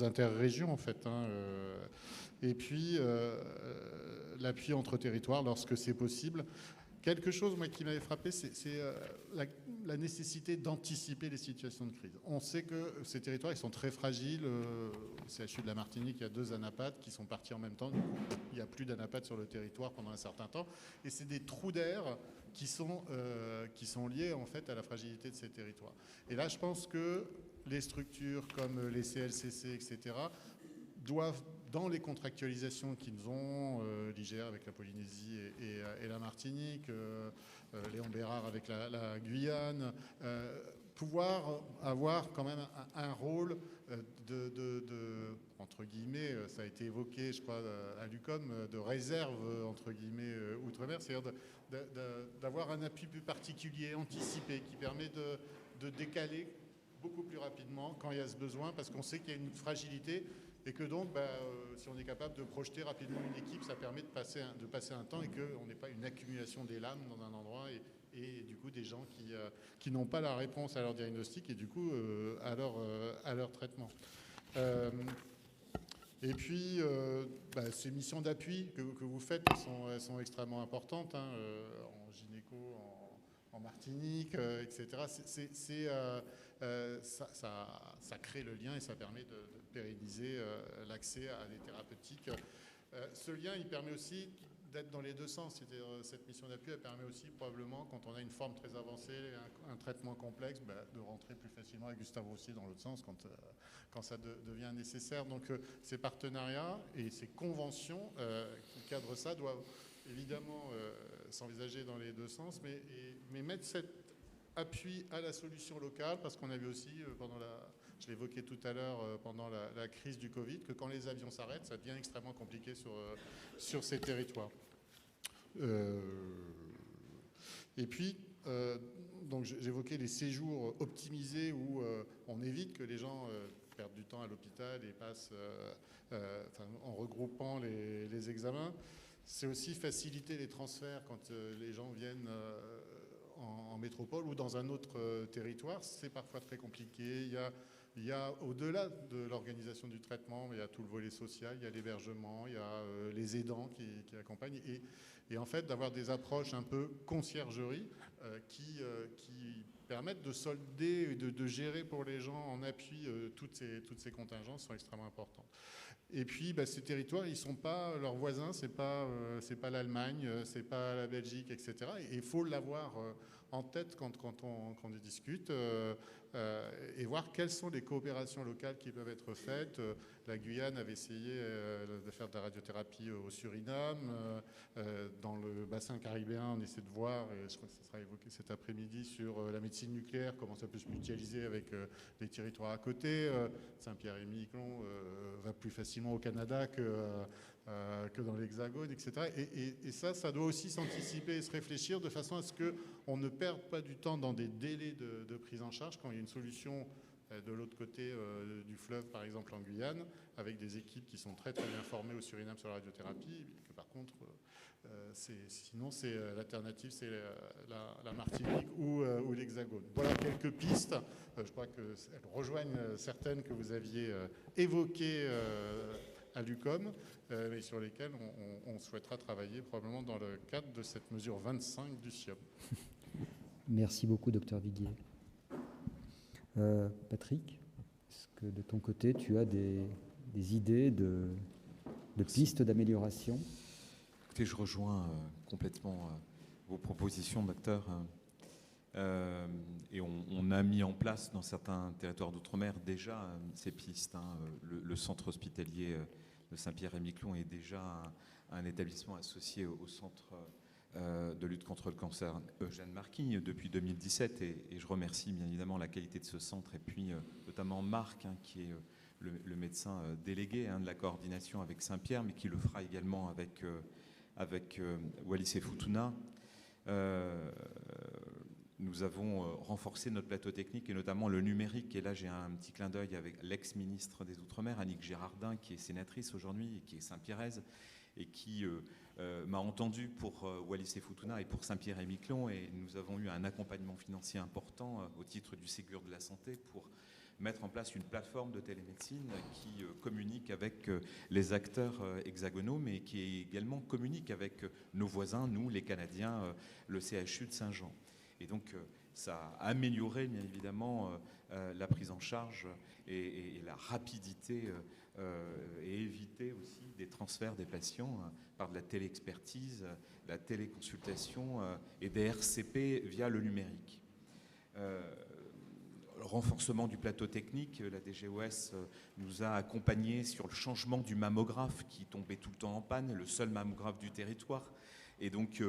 interrégions, en fait. Et puis, l'appui entre territoires lorsque c'est possible. Quelque chose, moi, qui m'avait frappé, c'est la nécessité d'anticiper les situations de crise. On sait que ces territoires, ils sont très fragiles. Au CHU de la Martinique, il y a 2 anapathes qui sont partis en même temps. Il n'y a plus d'anapathes sur le territoire pendant un certain temps. Et c'est des trous d'air qui sont liés, en fait, à la fragilité de ces territoires. Et là, je pense que les structures comme les CLCC, etc., doivent, dans les contractualisations qu'ils ont, l'IGR avec la Polynésie et la Martinique, Léon Bérard avec la Guyane, pouvoir avoir quand même un rôle entre guillemets, ça a été évoqué, je crois, à l'UQOM, de réserve, entre guillemets, outre-mer, c'est-à-dire d'avoir un appui plus particulier, anticipé, qui permet de décaler beaucoup plus rapidement quand il y a ce besoin, parce qu'on sait qu'il y a une fragilité et que donc, si on est capable de projeter rapidement une équipe, ça permet de passer un temps et qu'on n'ait pas une accumulation des lames dans un endroit et du coup des gens qui n'ont pas la réponse à leur diagnostic et du coup à leur traitement. Et puis, ces missions d'appui que vous faites, elles sont extrêmement importantes, hein, en gynéco, en Martinique, etc. Ça crée le lien et ça permet de pérenniser l'accès à des thérapeutiques. Ce lien, il permet aussi d'être dans les deux sens. C'est-à-dire, cette mission d'appui, elle permet aussi probablement, quand on a une forme très avancée, un traitement complexe, de rentrer plus facilement avec Gustave aussi dans l'autre sens quand ça devient nécessaire. Donc ces partenariats et ces conventions qui cadrent ça doivent évidemment s'envisager dans les deux sens, mais mettre cet appui à la solution locale, parce qu'on a vu aussi, je l'évoquais tout à l'heure, pendant la crise du Covid, que quand les avions s'arrêtent, ça devient extrêmement compliqué sur ces territoires. Et puis, donc j'évoquais les séjours optimisés où on évite que les gens perdent du temps à l'hôpital et passent en regroupant les examens. C'est aussi faciliter les transferts quand les gens viennent en métropole ou dans un autre territoire. C'est parfois très compliqué. Il y a au-delà de l'organisation du traitement, il y a tout le volet social, il y a l'hébergement, il y a les aidants qui accompagnent. Et en fait, d'avoir des approches un peu conciergerie qui permettent de solder et de gérer pour les gens en appui toutes ces contingences sont extrêmement importantes. Et puis, ces territoires, ils sont pas leurs voisins, c'est pas l'Allemagne, c'est pas la Belgique, etc. Et il faut l'avoir en tête quand on discute et voir quelles sont les coopérations locales qui peuvent être faites. La Guyane avait essayé de faire de la radiothérapie au Suriname. Dans le bassin caribéen, on essaie de voir, et je crois que ça sera évoqué cet après-midi, sur la médecine nucléaire, comment ça peut se mutualiser avec les territoires à côté. Saint-Pierre-et-Miquelon va plus facilement au Canada que dans l'Hexagone, etc. Et ça doit aussi s'anticiper et se réfléchir de façon à ce qu'on ne perde pas du temps dans des délais de prise en charge quand il y a une solution de l'autre côté du fleuve, par exemple en Guyane, avec des équipes qui sont très très bien formées au Suriname sur la radiothérapie, que par contre, sinon l'alternative, c'est la Martinique ou l'Hexagone. Voilà quelques pistes, je crois qu'elles rejoignent certaines que vous aviez évoquées à l'UQOM, mais sur lesquelles on souhaitera travailler probablement dans le cadre de cette mesure 25 du CIOM. Merci beaucoup, Dr Viguier. Patrick, est-ce que de ton côté, tu as des idées de pistes d'amélioration? Écoutez, je rejoins complètement vos propositions, docteur. Et on a mis en place dans certains territoires d'outre-mer déjà ces pistes. Le centre hospitalier de Saint-Pierre-et-Miquelon est déjà un établissement associé au centre de lutte contre le cancer Eugène Marquis depuis 2017 et je remercie bien évidemment la qualité de ce centre et puis notamment Marc qui est le médecin délégué de la coordination avec Saint-Pierre mais qui le fera également avec Wallis et Futuna. Nous avons renforcé notre plateau technique et notamment le numérique. Et là, j'ai un petit clin d'œil avec l'ex-ministre des Outre-mer, Annick Girardin, qui est sénatrice aujourd'hui et qui est Saint-Pierraise et qui m'a entendu pour Wallis et Futuna et pour Saint-Pierre-et-Miquelon. Et nous avons eu un accompagnement financier important au titre du Ségur de la Santé pour mettre en place une plateforme de télémédecine qui communique avec les acteurs hexagonaux, mais qui également communique avec nos voisins, nous, les Canadiens, le CHU de Saint-Jean. Et donc, ça a amélioré, bien évidemment, la prise en charge et la rapidité et éviter aussi des transferts des patients par de la téléexpertise, la téléconsultation et des RCP via le numérique. Le renforcement du plateau technique, la DGOS nous a accompagnés sur le changement du mammographe qui tombait tout le temps en panne, le seul mammographe du territoire. Et donc,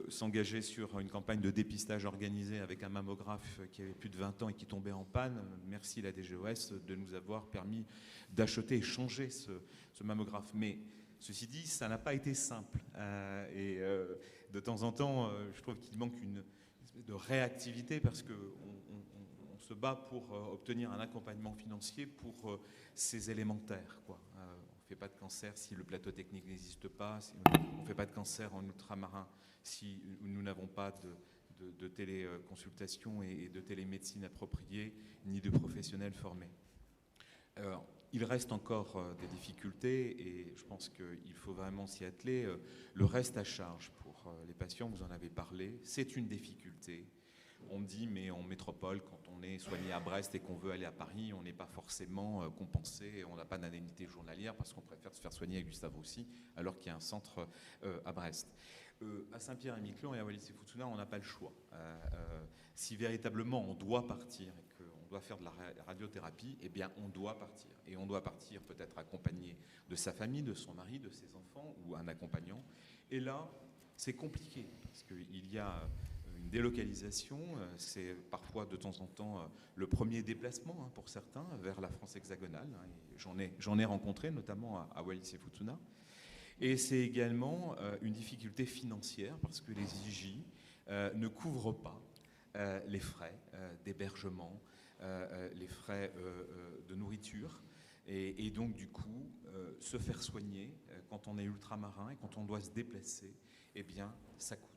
s'engager sur une campagne de dépistage organisée avec un mammographe qui avait plus de 20 ans et qui tombait en panne. Merci la DGOS de nous avoir permis d'acheter et changer ce mammographe. Mais ceci dit, ça n'a pas été simple. De temps en temps, je trouve qu'il manque une espèce de réactivité parce qu'on se bat pour obtenir un accompagnement financier pour ces élémentaires, quoi. On ne fait pas de cancer si le plateau technique n'existe pas, on ne fait pas de cancer en ultramarin si nous n'avons pas de téléconsultation et de télémédecine appropriée, ni de professionnels formés. Il reste encore des difficultés et je pense qu'il faut vraiment s'y atteler. Le reste à charge pour les patients, vous en avez parlé, c'est une difficulté. On me dit, mais en métropole, quand on est soigné à Brest et qu'on veut aller à Paris, on n'est pas forcément compensé, on n'a pas d'indemnité journalière parce qu'on préfère se faire soigner à Gustave Roussy alors qu'il y a un centre à Brest. À Saint-Pierre-et-Miquelon et à Wallis-et-Futuna, on n'a pas le choix. Si véritablement on doit partir et qu'on doit faire de la radiothérapie, eh bien on doit partir. Et on doit partir peut-être accompagné de sa famille, de son mari, de ses enfants ou un accompagnant. Et là, c'est compliqué parce qu'il y a une délocalisation, c'est parfois de temps en temps le premier déplacement pour certains vers la France hexagonale. J'en ai rencontré notamment à Wallis-et-Futuna. Et c'est également une difficulté financière parce que les IJ ne couvrent pas les frais d'hébergement, les frais de nourriture. Et donc, du coup, se faire soigner quand on est ultramarin et quand on doit se déplacer, eh bien, ça coûte.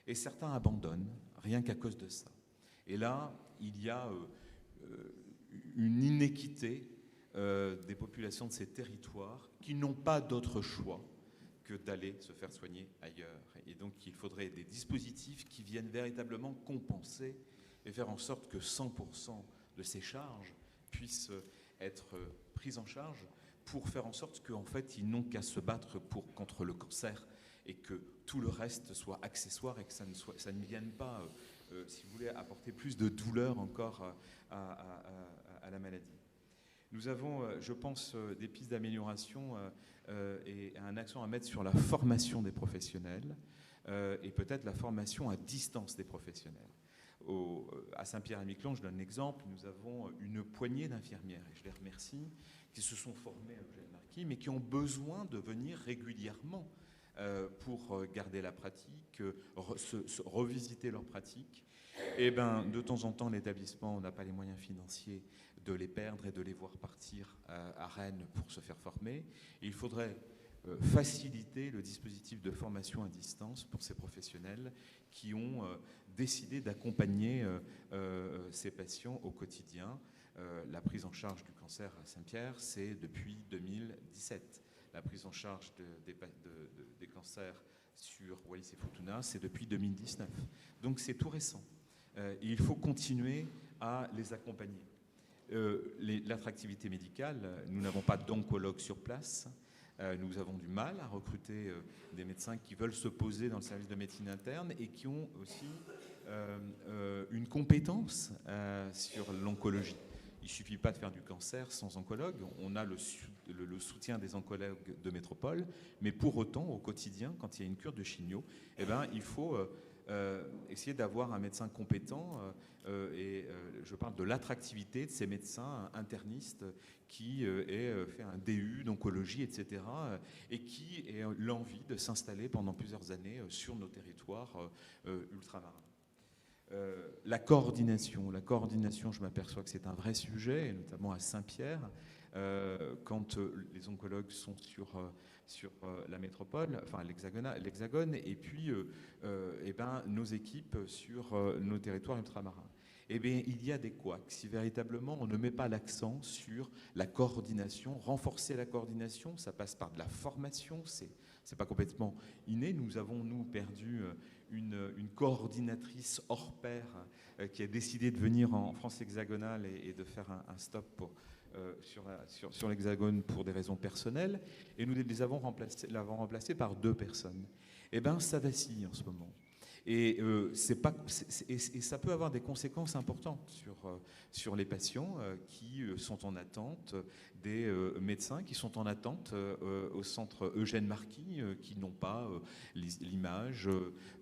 Et certains abandonnent, rien qu'à cause de ça. Et là, il y a une inéquité des populations de ces territoires qui n'ont pas d'autre choix que d'aller se faire soigner ailleurs. Et donc, il faudrait des dispositifs qui viennent véritablement compenser et faire en sorte que 100% de ces charges puissent être prises en charge pour faire en sorte qu'en fait, ils n'ont qu'à se battre contre le cancer et que tout le reste soit accessoire et que ça ne vienne pas, si vous voulez, apporter plus de douleur encore à la maladie. Nous avons, je pense, des pistes d'amélioration et un accent à mettre sur la formation des professionnels et peut-être la formation à distance des professionnels. À Saint-Pierre-et-Miquelon, je donne l'exemple, nous avons une poignée d'infirmières, et je les remercie, qui se sont formées à Eugène-Marquis, mais qui ont besoin de venir régulièrement pour garder la pratique, revisiter leur pratique. Et de temps en temps, l'établissement n'a pas les moyens financiers de les perdre et de les voir partir à Rennes pour se faire former. Et il faudrait faciliter le dispositif de formation à distance pour ces professionnels qui ont décidé d'accompagner ces patients au quotidien. La prise en charge du cancer à Saint-Pierre, c'est depuis 2017. La prise en charge des cancers sur Wallis-et-Futuna, c'est depuis 2019. Donc c'est tout récent. Et il faut continuer à les accompagner. L'attractivité médicale, nous n'avons pas d'oncologue sur place. Nous avons du mal à recruter des médecins qui veulent se poser dans le service de médecine interne et qui ont aussi une compétence sur l'oncologie. Il ne suffit pas de faire du cancer sans oncologue. On a le soutien des oncologues de métropole, mais pour autant, au quotidien, quand il y a une cure de chimio, il faut essayer d'avoir un médecin compétent. Je parle de l'attractivité de ces médecins internistes qui aient fait un DU d'oncologie, etc., et qui aient l'envie de s'installer pendant plusieurs années sur nos territoires ultramarins. La coordination, je m'aperçois que c'est un vrai sujet, et notamment à Saint-Pierre, quand les oncologues sont sur la métropole, enfin l'Hexagone, et puis nos équipes sur nos territoires ultramarins. Eh bien, il y a des couacs. Si véritablement on ne met pas l'accent sur la coordination, renforcer la coordination, ça passe par de la formation, c'est pas complètement inné. Nous avons, perdu une coordinatrice hors pair qui a décidé de venir en France hexagonale et de faire un stop sur l'Hexagone pour des raisons personnelles. Et nous l'avons remplacée par 2 personnes. Eh bien, ça vacille en ce moment. Et, et ça peut avoir des conséquences importantes sur les patients qui sont en attente, des médecins qui sont en attente au centre Eugène Marquis, qui n'ont pas l'image,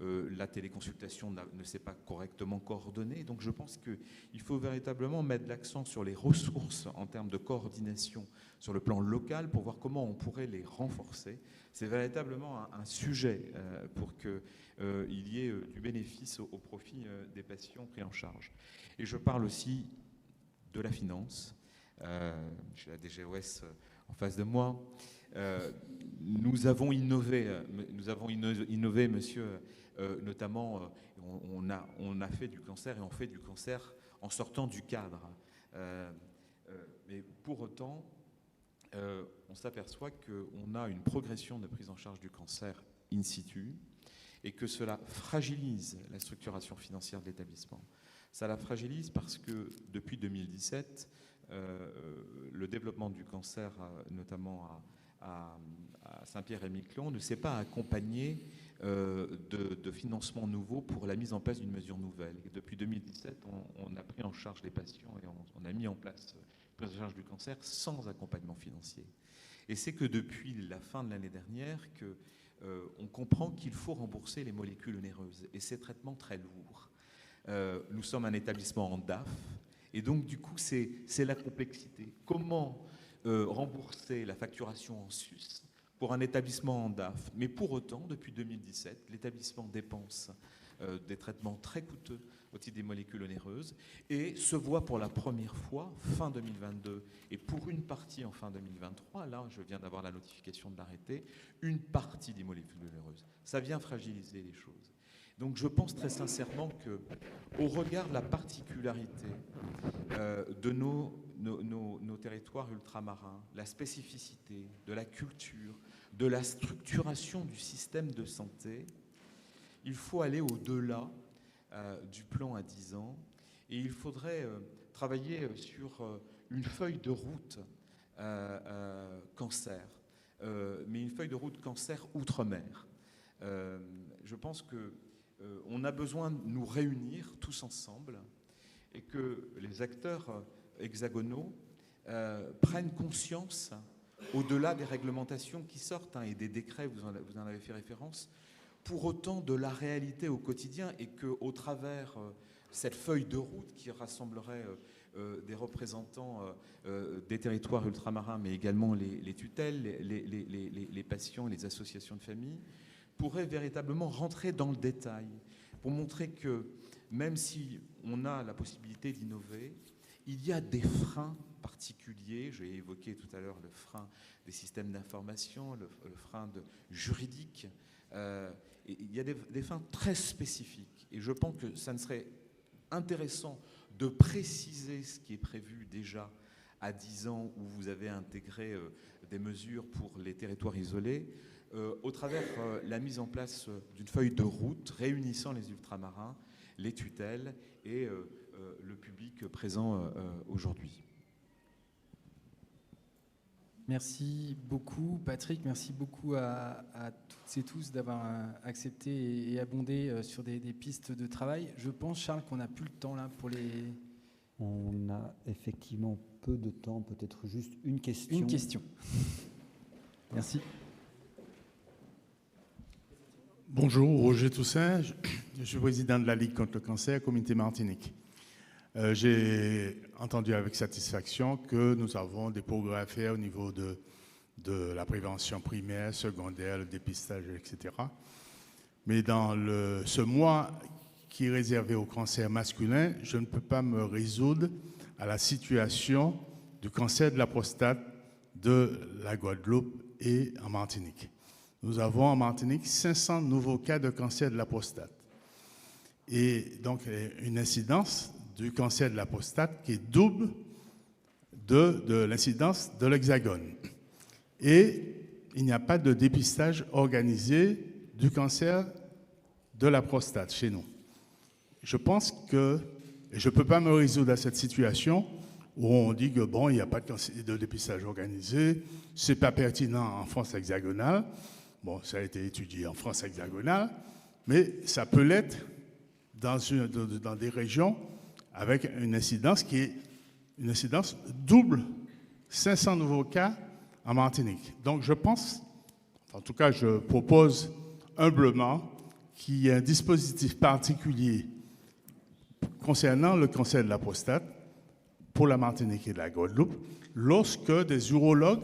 la téléconsultation ne s'est pas correctement coordonnée. Donc je pense qu'il faut véritablement mettre l'accent sur les ressources en termes de coordination sur le plan local pour voir comment on pourrait les renforcer. C'est véritablement un sujet pour qu'il y ait du bénéfice au profit des patients pris en charge. Et je parle aussi de la finance. J'ai la DGOS en face de moi. Nous avons innové, monsieur, notamment, on a fait du cancer et on fait du cancer en sortant du cadre. Mais pour autant, on s'aperçoit qu'on a une progression de prise en charge du cancer in situ et que cela fragilise la structuration financière de l'établissement. Ça la fragilise parce que depuis 2017, le développement du cancer, notamment à Saint-Pierre-et-Miquelon, ne s'est pas accompagné de financements nouveaux pour la mise en place d'une mesure nouvelle. Et depuis 2017, on a pris en charge les patients et on a mis en place la prise en charge du cancer sans accompagnement financier. Et c'est que depuis la fin de l'année dernière on comprend qu'il faut rembourser les molécules onéreuses et ces traitements très lourds. Nous sommes un établissement en DAF et donc du coup c'est la complexité. Comment rembourser la facturation en sus pour un établissement en DAF? Mais pour autant, depuis 2017, l'établissement dépense des traitements très coûteux au titre des molécules onéreuses et se voit pour la première fois fin 2022 et pour une partie en fin 2023, là je viens d'avoir la notification de l'arrêté, une partie des molécules onéreuses. Ça vient fragiliser les choses. Donc je pense très sincèrement qu'au regard de la particularité de nos territoires ultramarins, la spécificité de la culture, de la structuration du système de santé, il faut aller au-delà du plan à 10 ans et il faudrait travailler sur une feuille de route cancer, mais une feuille de route cancer outre-mer. Je pense qu'on a besoin de nous réunir tous ensemble et que les acteurs hexagonaux prennent conscience, au-delà des réglementations qui sortent et des décrets, vous en avez fait référence, pour autant de la réalité au quotidien et qu'au travers cette feuille de route qui rassemblerait des représentants des territoires ultramarins, mais également les tutelles, les patients, les associations de famille, pourrait véritablement rentrer dans le détail pour montrer que même si on a la possibilité d'innover, il y a des freins particuliers. J'ai évoqué tout à l'heure le frein des systèmes d'information, le frein juridique. Et il y a des freins très spécifiques. Et je pense que ça ne serait intéressant de préciser ce qui est prévu déjà à 10 ans où vous avez intégré des mesures pour les territoires isolés, au travers la mise en place d'une feuille de route réunissant les ultramarins, les tutelles et le public présent aujourd'hui. Merci beaucoup Patrick, merci beaucoup à toutes et tous d'avoir accepté et abondé sur des pistes de travail. Je pense, Charles, qu'on n'a plus le temps là pour les... On a effectivement peu de temps, peut-être juste une question. Une question. Merci. Bonjour, Roger Toussaint, je suis président de la Ligue contre le cancer, Comité Martinique. J'ai entendu avec satisfaction que nous avons des progrès à faire au niveau de la prévention primaire, secondaire, le dépistage, etc. Mais dans ce mois qui est réservé au cancer masculin, je ne peux pas me résoudre à la situation du cancer de la prostate de la Guadeloupe et en Martinique. Nous avons en Martinique 500 nouveaux cas de cancer de la prostate. Et donc une incidence du cancer de la prostate qui est double de l'incidence de l'Hexagone. Et il n'y a pas de dépistage organisé du cancer de la prostate chez nous. Je pense que, et je ne peux pas me résoudre à cette situation où on dit que bon, il n'y a pas de dépistage organisé, ce n'est pas pertinent en France hexagonale. Bon, ça a été étudié en France hexagonale, mais ça peut l'être dans des régions avec une incidence qui est une incidence double, 500 nouveaux cas en Martinique. Donc je pense, en tout cas je propose humblement qu'il y ait un dispositif particulier concernant le cancer de la prostate pour la Martinique et la Guadeloupe, lorsque des urologues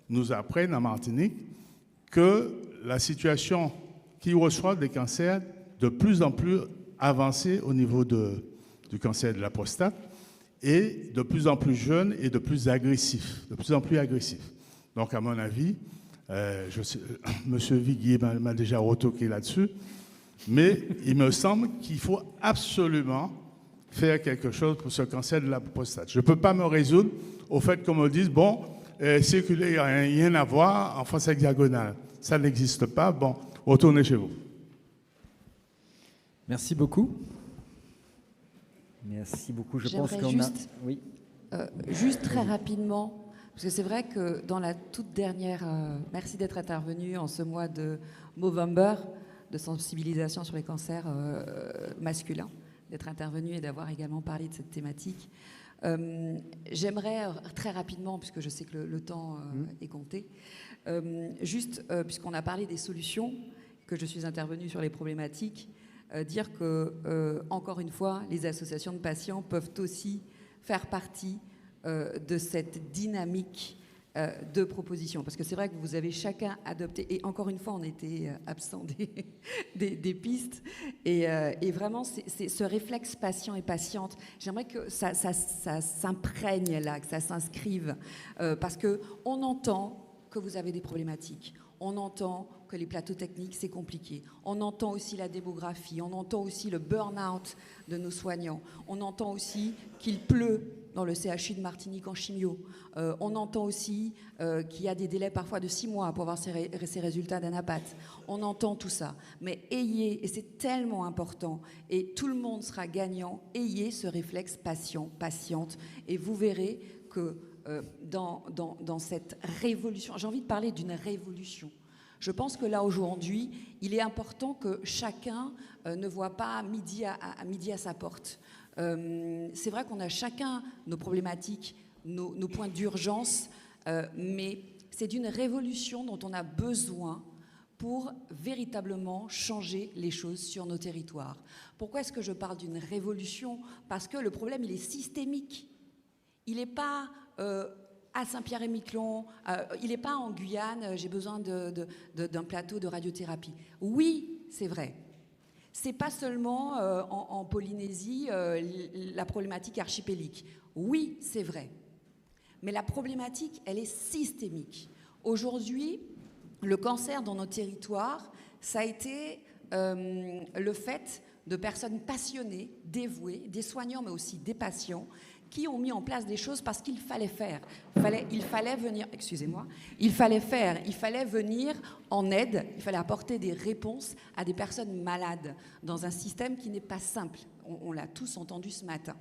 nous apprennent en Martinique que la situation qui reçoit des cancers de plus en plus avancés au niveau du cancer de la prostate est de plus en plus jeune et de plus en plus agressif. Donc, à mon avis, M. Viguier m'a déjà retoqué là-dessus, mais il me semble qu'il faut absolument faire quelque chose pour ce cancer de la prostate. Je ne peux pas me résoudre au fait qu'on me dise, bon, circuler, il n'y a rien à voir en France hexagonale. Ça n'existe pas. Bon, retournez chez vous. Merci beaucoup. Merci beaucoup. Je J'aimerais pense qu'on juste, a... Oui. Juste très rapidement, parce que c'est vrai que dans la toute dernière... merci d'être intervenu en ce mois de Movember, de sensibilisation sur les cancers masculins, d'être intervenu et d'avoir également parlé de cette thématique. J'aimerais très rapidement, puisque je sais que le temps est compté, juste, puisqu'on a parlé des solutions, que je suis intervenue sur les problématiques, dire que, encore une fois, les associations de patients peuvent aussi faire partie de cette dynamique de propositions. Parce que c'est vrai que vous avez chacun adopté, et encore une fois, on était absent des pistes, et vraiment, c'est ce réflexe patient et patiente, j'aimerais que ça s'imprègne là, que ça s'inscrive, parce qu'on entend que vous avez des problématiques. On entend que les plateaux techniques, c'est compliqué. On entend aussi la démographie. On entend aussi le burn-out de nos soignants. On entend aussi qu'il pleut dans le CHU de Martinique en chimio. On entend aussi qu'il y a des délais parfois de 6 mois pour avoir ces résultats d'anapathe. On entend tout ça. Mais ayez, et c'est tellement important, et tout le monde sera gagnant, ayez ce réflexe patient, patiente, et vous verrez que dans cette révolution, j'ai envie de parler d'une révolution. Je pense que là, aujourd'hui, il est important que chacun ne voit pas midi à sa porte. C'est vrai qu'on a chacun nos problématiques, nos points d'urgence, mais c'est d'une révolution dont on a besoin pour véritablement changer les choses sur nos territoires. Pourquoi est-ce que je parle d'une révolution? Parce que le problème, il est systémique. Il n'est pas à Saint-Pierre-et-Miquelon, il n'est pas en Guyane, j'ai besoin d'un plateau de radiothérapie. Oui, c'est vrai. Ce n'est pas seulement en Polynésie la problématique archipélique. Oui, c'est vrai. Mais la problématique, elle est systémique. Aujourd'hui, le cancer dans nos territoires, ça a été le fait de personnes passionnées, dévouées, des soignants mais aussi des patients, qui ont mis en place des choses parce qu'il fallait faire. Il fallait venir, excusez-moi, il fallait venir en aide, il fallait apporter des réponses à des personnes malades dans un système qui n'est pas simple. On l'a tous entendu ce matin.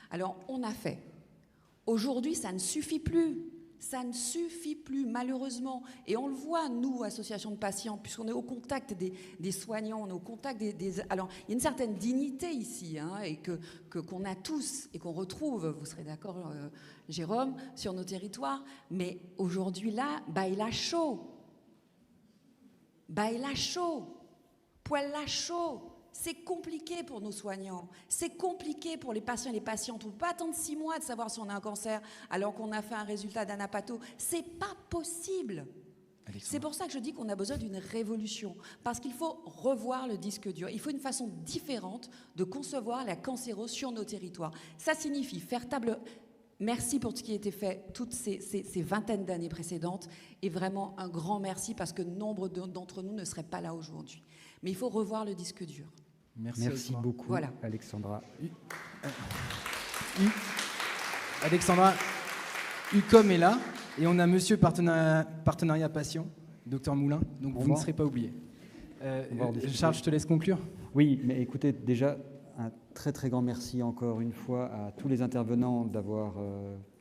Alors, on a fait. Aujourd'hui, ça ne suffit plus. Ça ne suffit plus, malheureusement. Et on le voit, nous, associations de patients, puisqu'on est au contact des soignants, on est au contact des... Alors, il y a une certaine dignité ici, hein, et qu'on a tous, et qu'on retrouve, vous serez d'accord, Jérôme, sur nos territoires. Mais aujourd'hui, là, il a chaud. Il a chaud. Poil là chaud. C'est compliqué pour nos soignants, c'est compliqué pour les patients et les patientes. On ne peut pas attendre 6 mois de savoir si on a un cancer alors qu'on a fait un résultat d'anapato. C'est pas possible. C'est pour ça que je dis qu'on a besoin d'une révolution, parce qu'il faut revoir le disque dur. Il faut une façon différente de concevoir la cancérose sur nos territoires. Ça signifie faire table... Merci pour ce qui a été fait toutes ces vingtaines d'années précédentes, et vraiment un grand merci, parce que nombre d'entre nous ne seraient pas là aujourd'hui. Mais il faut revoir le disque dur. Merci beaucoup, voilà. Alexandra. Alexandra, UCOM est là, et on a Monsieur Partenariat Patient, Dr Moulin, donc vous ne serez pas oublié. Charles, je te laisse conclure. Oui, mais écoutez, déjà, un très très grand merci encore une fois à tous les intervenants d'avoir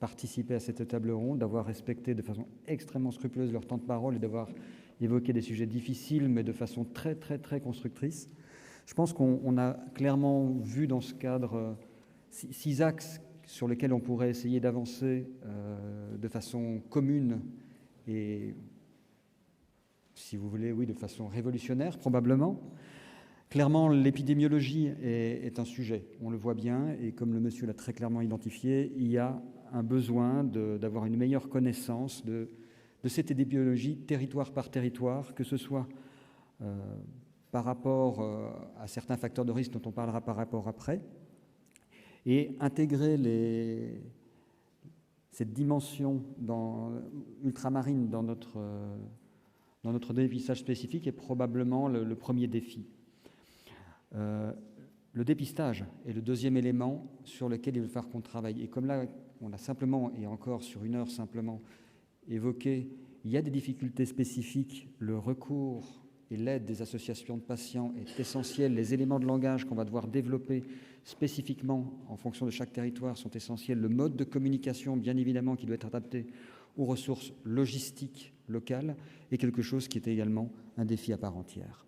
participé à cette table ronde, d'avoir respecté de façon extrêmement scrupuleuse leur temps de parole et d'avoir évoqué des sujets difficiles, mais de façon très très très constructrice. Je pense qu'on a clairement vu dans ce cadre 6 axes sur lesquels on pourrait essayer d'avancer de façon commune et, si vous voulez, oui, de façon révolutionnaire probablement. Clairement, l'épidémiologie est un sujet, on le voit bien, et comme le monsieur l'a très clairement identifié, il y a un besoin d'avoir une meilleure connaissance de cette épidémiologie territoire par territoire, que ce soit par rapport à certains facteurs de risque dont on parlera par rapport après, et intégrer cette dimension ultramarine dans notre dépistage spécifique est probablement le premier défi. Le dépistage est le deuxième élément sur lequel il va falloir qu'on travaille. Et comme là, on a simplement, et encore sur 1 heure simplement, évoqué, il y a des difficultés spécifiques, le recours et l'aide des associations de patients est essentiel, les éléments de langage qu'on va devoir développer spécifiquement en fonction de chaque territoire sont essentiels, le mode de communication, bien évidemment, qui doit être adapté aux ressources logistiques locales, est quelque chose qui est également un défi à part entière.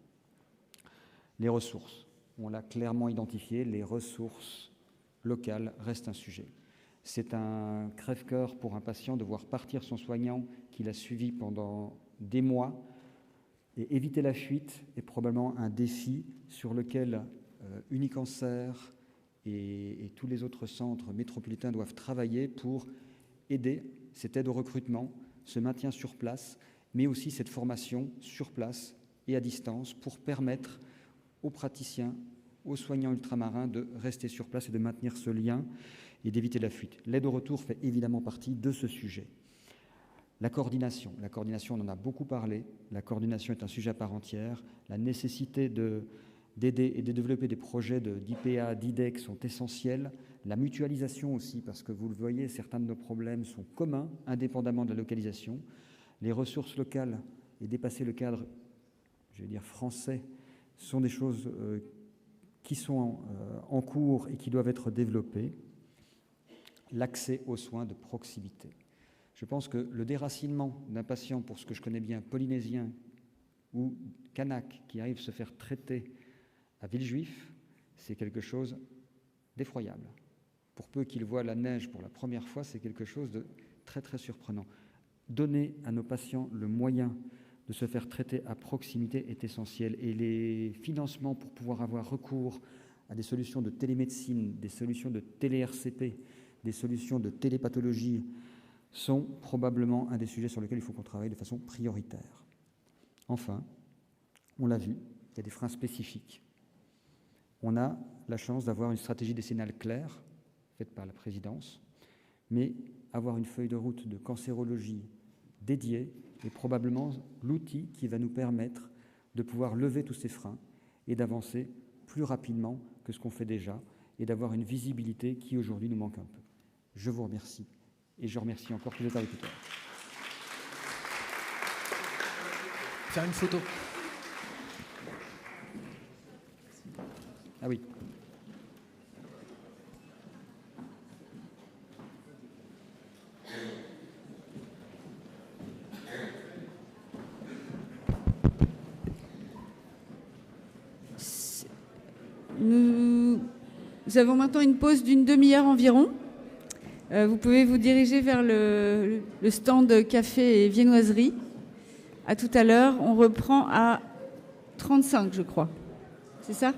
Les ressources. On l'a clairement identifié, les ressources locales restent un sujet. C'est un crève-cœur pour un patient de voir partir son soignant qu'il a suivi pendant des mois, et éviter la fuite est probablement un défi sur lequel Unicancer et tous les autres centres métropolitains doivent travailler pour aider cette aide au recrutement, ce maintien sur place, mais aussi cette formation sur place et à distance pour permettre aux praticiens, aux soignants ultramarins de rester sur place et de maintenir ce lien et d'éviter la fuite. L'aide au retour fait évidemment partie de ce sujet. La coordination, on en a beaucoup parlé. La coordination est un sujet à part entière. La nécessité d'aider et de développer des projets d'IPA, d'IDEC sont essentiels. La mutualisation aussi, parce que vous le voyez, certains de nos problèmes sont communs, indépendamment de la localisation. Les ressources locales et dépasser le cadre, je vais dire français, sont des choses qui sont en cours et qui doivent être développées. L'accès aux soins de proximité. Je pense que le déracinement d'un patient, pour ce que je connais bien, polynésien ou kanak, qui arrive se faire traiter à Villejuif, c'est quelque chose d'effroyable. Pour peu qu'il voit la neige pour la première fois, c'est quelque chose de très très surprenant. Donner à nos patients le moyen de se faire traiter à proximité est essentiel. Et les financements pour pouvoir avoir recours à des solutions de télémédecine, des solutions de télé-RCP, des solutions de télépathologie sont probablement un des sujets sur lesquels il faut qu'on travaille de façon prioritaire. Enfin, on l'a vu, il y a des freins spécifiques. On a la chance d'avoir une stratégie décennale claire, faite par la présidence, mais avoir une feuille de route de cancérologie dédiée est probablement l'outil qui va nous permettre de pouvoir lever tous ces freins et d'avancer plus rapidement que ce qu'on fait déjà et d'avoir une visibilité qui aujourd'hui nous manque un peu. Je vous remercie et je remercie encore tous les interlocuteurs. Faire une photo. Ah oui. Nous avons maintenant une pause d'une demi-heure environ. Vous pouvez vous diriger vers le stand café et viennoiserie. À tout à l'heure. On reprend à 35, je crois. C'est ça ?